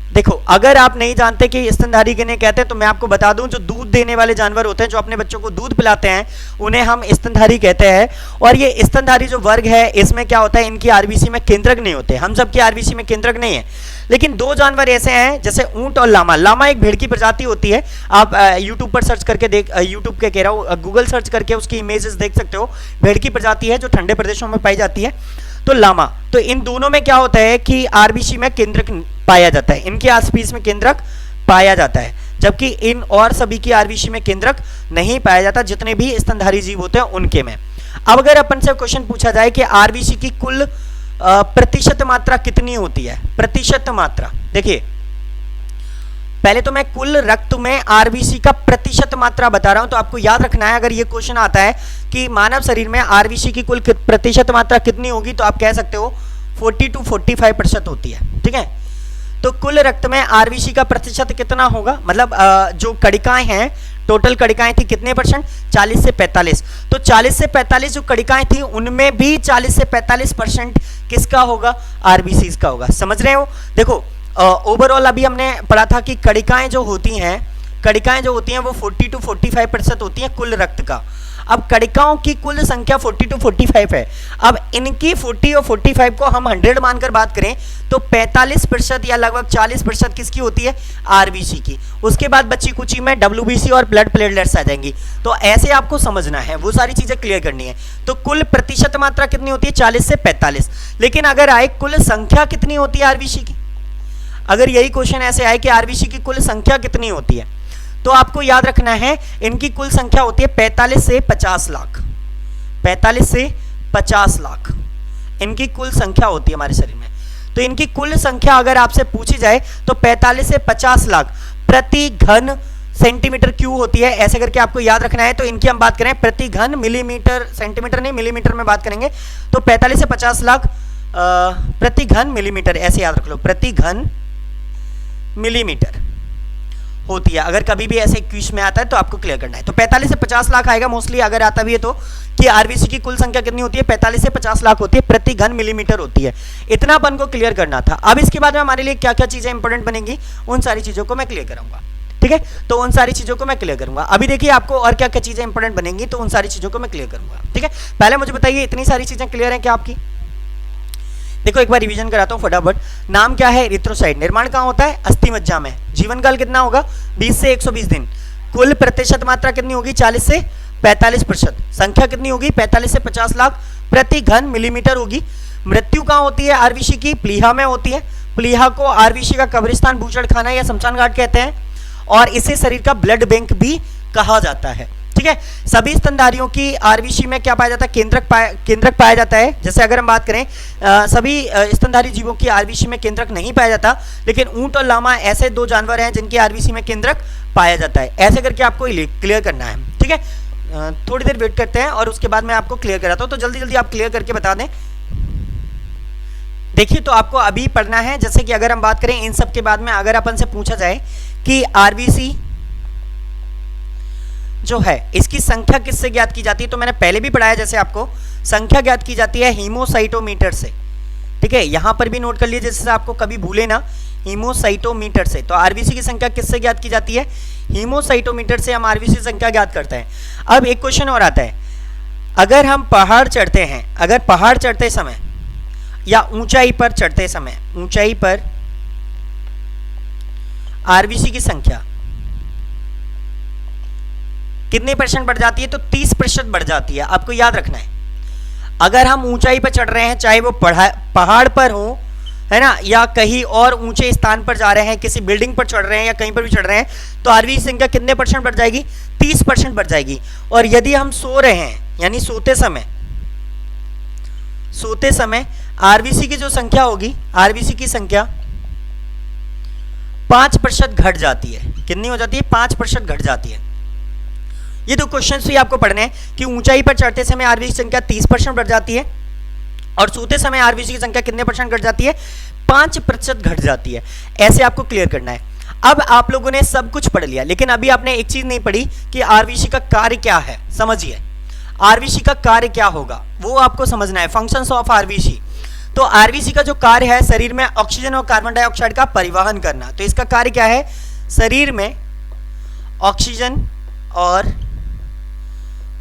देखो अगर आप नहीं जानते कि स्तनधारी किन्हें कहते हैं तो मैं आपको बता दूं, जो दूध देने वाले जानवर होते हैं, जो अपने बच्चों को दूध पिलाते हैं, उन्हें हम स्तनधारी कहते हैं। और ये स्तनधारी जो वर्ग है इसमें क्या होता है? इनकी आरबीसी में केंद्रक नहीं होते। हम सबकी आरबीसी में केंद्रक नहीं है, लेकिन दो जानवर ऐसे हैं जैसे ऊंट और लामा। लामा एक भेड़ की प्रजाति होती है। आप यूट्यूब पर सर्च करके देख, यूट्यूब के कह रहा हूँ, गूगल सर्च करके उसकी इमेजेस देख सकते हो। भेड़ की प्रजाति है जो ठंडे प्रदेशों में पाई जाती है। तो लामा, तो इन दोनों में क्या होता है कि आरबीसी में केंद्रक पाया जाता है, इनके आरबीसी में केंद्रक पाया जाता है, जबकि इन और सभी की आरबीसी में केंद्रक नहीं पाया जाता, जितने भी स्तनधारी जीव होते हैं उनके में। अब अगर अपन से क्वेश्चन पूछा जाए कि आरबीसी की कुल प्रतिशत मात्रा कितनी होती है? प्रतिशत मात्रा, देखिए पहले तो मैं कुल रक्त में आरबीसी का प्रतिशत मात्रा बता रहा हूं, तो आपको याद रखना है। अगर ये क्वेश्चन आता है कि मानव शरीर में आरबीसी की कुल प्रतिशत मात्रा कितनी होगी, तो आप कह सकते हो 40 to 45% होती है। ठीक है, तो कुल रक्त में आरबीसी का प्रतिशत कितना होगा? मतलब जो कणिकाएं हैं, टोटल कणिकाएं थी कितने परसेंट? 40 से 45। तो 40 से 45 जो कणिकाएं थी उनमें भी 40 से 45% किसका होगा? आरबीसी का होगा। समझ रहे हो? देखो ओवरऑल अभी हमने पढ़ा था कि कणिकाएं जो होती हैं, कणिकाएं जो होती हैं वो 40 to 45% होती हैं कुल रक्त का। अब कणिकाओं की कुल संख्या 40 to 45 है। अब इनकी 40 और 45 को हम 100 मानकर बात करें तो 45% या लगभग 40% किसकी होती है? आरबीसी की। उसके बाद बच्ची कुची में डब्ल्यूबीसी और ब्लड प्लेटलेट्स आ जाएंगी। तो ऐसे आपको समझना है, वो सारी चीजें क्लियर करनी है। तो कुल प्रतिशत मात्रा कितनी होती है? 40 से 45। लेकिन अगर आए कुल संख्या कितनी होती है आरबीसी की, अगर यही क्वेश्चन ऐसे आए कि आरबीसी की कुल संख्या कितनी होती है, तो आपको याद रखना है इनकी कुल संख्या होती है 45 से 50 लाख। 45 से 50 लाख इनकी कुल संख्या होती है हमारे शरीर में। तो इनकी कुल संख्या अगर आपसे पूछी जाए तो 45 से 50 लाख प्रति घन सेंटीमीटर क्यूब होती है। ऐसे करके आपको याद रखना है। तो इनकी हम बात करें प्रति घन मिलीमीटर, सेंटीमीटर नहीं मिलीमीटर में बात करेंगे, तो 45 से 50 लाख प्रति घन मिलीमीटर, ऐसे याद रख लो, प्रति घन मिलीमीटर होती है। अगर कभी भी ऐसे क्वेश्चन में आता है तो आपको क्लियर करना है। तो 45 से 50 लाख आएगा मोस्टली, अगर आता भी है तो, कि आरबीसी की कुल संख्या कितनी होती है? 45 से 50 लाख होती है, प्रति घन मिलीमीटर होती है। इतना अपन को क्लियर करना था। अब इसके बाद में हमारे लिए क्या क्या चीजें इंपॉर्टेंट बनेंगी, उन सारी चीजों को मैं क्लियर कराऊंगा। ठीक है, तो उन सारी चीजों को मैं क्लियर करूंगा। अभी देखिए आपको और क्या क्या चीजें इंपॉर्टेंट बनेंगी, तो उन सारी चीजों को मैं क्लियर करूंगा। ठीक है, पहले मुझे बताइए इतनी सारी चीजें क्लियर है क्या आपकी? देखो एक बार रिवीजन कराता हूं फटाफट। नाम क्या है? एरिथ्रोसाइट। निर्माण कहां होता है? अस्थि मज्जा में। जीवन काल कितना होगा? 20 से 120 दिन। कुल प्रतिशत मात्रा कितनी होगी? 40 से 45%। संख्या कितनी होगी? 45 से 50 लाख प्रति घन मिलीमीटर होगी। मृत्यु कहां होती है आरबीसी की? प्लीहा में होती है। प्लीहा को आरबीसी का कब्रिस्तान, बूचड़खाना या शमशान घाट कहते हैं, और इसे शरीर का ब्लड बैंक भी कहा जाता है। ठीक है, सभी स्तनधारियों की आरबीसी में क्या पाया जाता है? केंद्रक पाया जाता है। जैसे अगर हम बात करें सभी स्तनधारी जीवों की आरबीसी में केंद्रक नहीं पाया जाता, लेकिन ऊंट और लामा ऐसे दो जानवर हैं जिनकी आरबीसी में केंद्रक पाया जाता है। ऐसे करके आपको क्लियर करना है। ठीक है, थोड़ी देर वेट करते हैं और उसके बाद मैं आपको क्लियर कराता हूं। तो जल्दी जल्दी आप क्लियर करके बता दें देखिए तो आपको अभी पढ़ना है, जैसे कि अगर हम बात करें इन सब के बाद में अगर अपन से पूछा जाए कि आरबीसी जो है इसकी संख्या किससे ज्ञात की जाती है, तो मैंने पहले भी पढ़ाया जैसे आपको, संख्या ज्ञात की जाती है हीमोसाइटोमीटर से। ठीक है, यहां पर भी नोट कर लीजिए जैसे आपको कभी भूले ना, हीमोसाइटोमीटर से। तो आरबीसी की संख्या किससे ज्ञात की जाती है, हीमोसाइटोमीटर से हम आरबीसी संख्या ज्ञात करते हैं। अब एक क्वेश्चन और आता है, अगर हम पहाड़ चढ़ते हैं, अगर पहाड़ चढ़ते समय या ऊंचाई पर चढ़ते समय, ऊंचाई पर आरबीसी की संख्या कितने % बढ़ जाती है, तो 30% बढ़ जाती है। आपको याद रखना है, अगर हम ऊंचाई पर चढ़ रहे हैं, चाहे वो पहाड़ पर हो, है ना, या कहीं और ऊंचे स्थान पर जा रहे हैं, किसी बिल्डिंग पर चढ़ रहे हैं या कहीं पर भी चढ़ रहे हैं, तो आरबीसी संख्या कितने % बढ़ जाएगी, 30% बढ़ जाएगी। और यदि हम सो रहे हैं, यानी सोते समय आरबीसी की जो संख्या होगी, आरबीसी की संख्या 5% घट जाती है। कितनी हो जाती है, 5% घट जाती है। ये दो क्वेश्चंस भी आपको पढ़ने हैं कि ऊंचाई पर चढ़ते समय आरबीसी की संख्या 30% बढ़ जाती है और सोते समय आरबीसी की संख्या कितने % घट जाती है, 5% घट जाती है। ऐसे आपको क्लियर करना है। अब आप लोगों ने सब कुछ पढ़ लिया, लेकिन अभी आपने एक चीज नहीं पढ़ी कि आरबीसी का कार्य क्या है। समझिए आरबीसी का कार्य क्या होगा, वो आपको समझना है, फंक्शंस ऑफ आरबीसी। तो आरबीसी का जो कार्य है, शरीर में ऑक्सीजन और कार्बन डाइऑक्साइड का परिवहन करना। तो इसका कार्य क्या है, शरीर में ऑक्सीजन और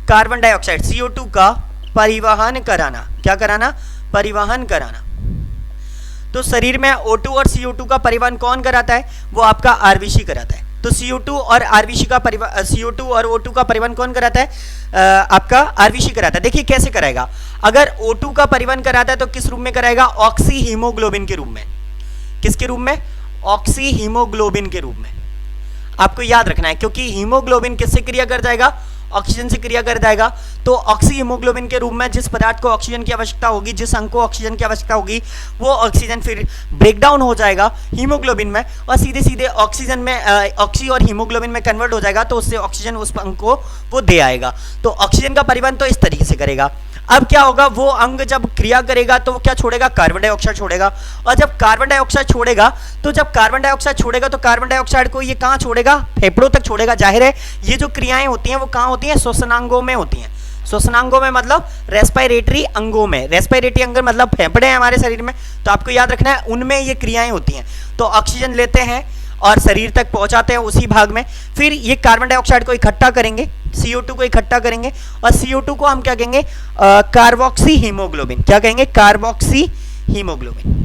कार्बन डाइऑक्साइड CO2 का परिवहन कराना। क्या कराना, परिवहन कराना। तो शरीर में O2 और CO2 का परिवहन कौन कराता है, वो आपका आरबीसी कराता है। तो CO2 और आरबीसी का परिवहन, CO2 और O2 का परिवहन कौन कराता है, आपका आरबीसी कराता है। देखिए कैसे कराएगा, अगर O2 का परिवहन कराता है तो किस रूप में कराएगा, ऑक्सी हीमोग्लोबिन के रूप में। किसके रूप में, ऑक्सी हीमोग्लोबिन के रूप में। आपको याद रखना है, क्योंकि हीमोग्लोबिन किससे क्रिया कर जाएगा, ऑक्सीजन से क्रिया कर जाएगा। तो ऑक्सी हीमोग्लोबिन के रूप में जिस पदार्थ को ऑक्सीजन की आवश्यकता होगी, जिस अंग को ऑक्सीजन की आवश्यकता होगी, वो ऑक्सीजन फिर ब्रेक डाउन हो जाएगा हीमोग्लोबिन में और सीधे सीधे ऑक्सीजन में, ऑक्सी और हीमोग्लोबिन में कन्वर्ट हो जाएगा। तो उससे ऑक्सीजन उस अंग को वो दे आएगा। तो ऑक्सीजन का परिवहन तो इस तरीके से करेगा। अब क्या होगा, वो अंग जब क्रिया करेगा तो वो क्या छोड़ेगा, कार्बन डाइऑक्साइड छोड़ेगा। और जब कार्बन डाइऑक्साइड छोड़ेगा, तो जब कार्बन डाइऑक्साइड छोड़ेगा तो कार्बन डाइऑक्साइड को ये कहाँ छोड़ेगा, फेफड़ों तक छोड़ेगा। जाहिर है ये जो क्रियाएं होती हैं वो कहाँ होती हैं, श्वसनांगों में होती हैं। श्वसनांगों में मतलब रेस्पिरेटरी अंगों में। रेस्पिरेटरी अंग मतलब फेफड़े हैं हमारे शरीर में, तो आपको याद रखना है उनमें ये क्रियाएं होती हैं। तो ऑक्सीजन लेते हैं और शरीर तक पहुंचाते हैं उसी भाग में, फिर ये कार्बन डाइऑक्साइड को इकट्ठा करेंगे, CO2 को इकट्ठा करेंगे और CO2 को हम क्या कहेंगे, कार्बोक्सी हीमोग्लोबिन। क्या कहेंगे, कार्बोक्सी हीमोग्लोबिन।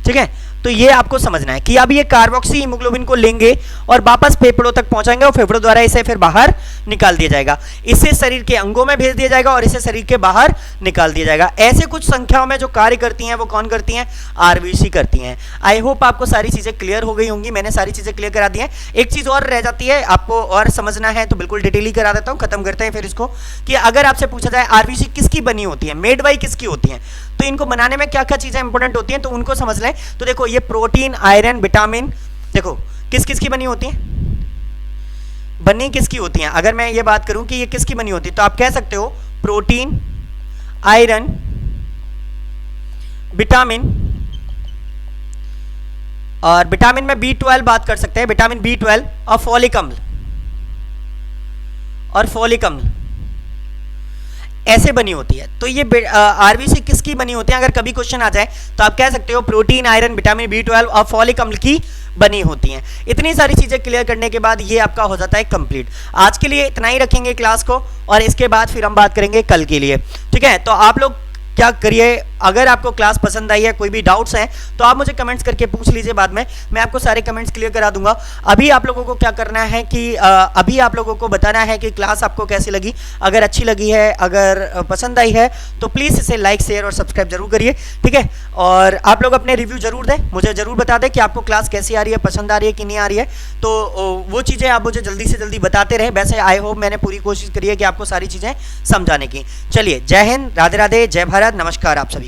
ठीक है, तो ये आपको समझना है कि अब ये कार्बोक्सी हीमोग्लोबिन को लेंगे और वापस फेफड़ों तक पहुंचाएंगे और फेफड़ों द्वारा इसे फिर बाहर निकाल दिया जाएगा। इसे शरीर के अंगों में भेज दिया जाएगा और इसे शरीर के बाहर निकाल दिया जाएगा। ऐसे कुछ संख्याओं में जो कार्य करती हैं वो कौन करती हैं, आरबीसी करती हैं। आई होप आपको सारी चीजें क्लियर हो गई होंगी, मैंने सारी चीजें क्लियर करा दी हैं। एक चीज और रह जाती है, आपको और समझना है तो बिल्कुल डिटेल ही करा देता हूँ, खत्म करते हैं फिर इसको, कि अगर आपसे पूछा जाए आरबीसी किसकी बनी होती है, मेड बाई किसकी होती है, तो इनको बनाने में क्या क्या चीजें इंपॉर्टेंट होती हैं तो उनको समझ लें। तो देखो ये प्रोटीन, आयरन, विटामिन, देखो किस किस की बनी होती हैं, बनी किसकी होती हैं। अगर मैं ये बात करूं कि ये किसकी बनी होती है तो आप कह सकते हो प्रोटीन, आयरन, विटामिन, और विटामिन में B12 बात कर सकते हैं, विटामिन B12 और फॉलिक अम्ल ऐसे बनी होती है। तो ये आरबीसी किसकी बनी होती है, अगर कभी क्वेश्चन आ जाए तो आप कह सकते हो प्रोटीन, आयरन, विटामिन B12 और फॉलिक अम्ल की बनी होती हैं। इतनी सारी चीजें क्लियर करने के बाद ये आपका हो जाता है कंप्लीट। आज के लिए इतना ही रखेंगे क्लास को और इसके बाद फिर हम बात करेंगे कल के लिए। ठीक है, तो आप लोग क्या करिए, अगर आपको क्लास पसंद आई है, कोई भी डाउट्स हैं तो आप मुझे कमेंट्स करके पूछ लीजिए, बाद में मैं आपको सारे कमेंट्स क्लियर करा दूंगा। अभी आप लोगों को क्या करना है कि अभी आप लोगों को बताना है कि क्लास आपको कैसी लगी। अगर अच्छी लगी है, अगर पसंद आई है तो प्लीज़ इसे लाइक, शेयर और सब्सक्राइब जरूर करिए। ठीक है, और आप लोग अपने रिव्यू जरूर दें, मुझे ज़रूर बता दें कि आपको क्लास कैसी आ रही है, पसंद आ रही है कि नहीं आ रही है। तो वो चीज़ें आप मुझे जल्दी से जल्दी बताते रहें। वैसे आई होप मैंने पूरी कोशिश करी है कि आपको सारी चीज़ें समझाने की। चलिए, जय हिंद, राधे राधे, जय भारत, नमस्कार आप सभी।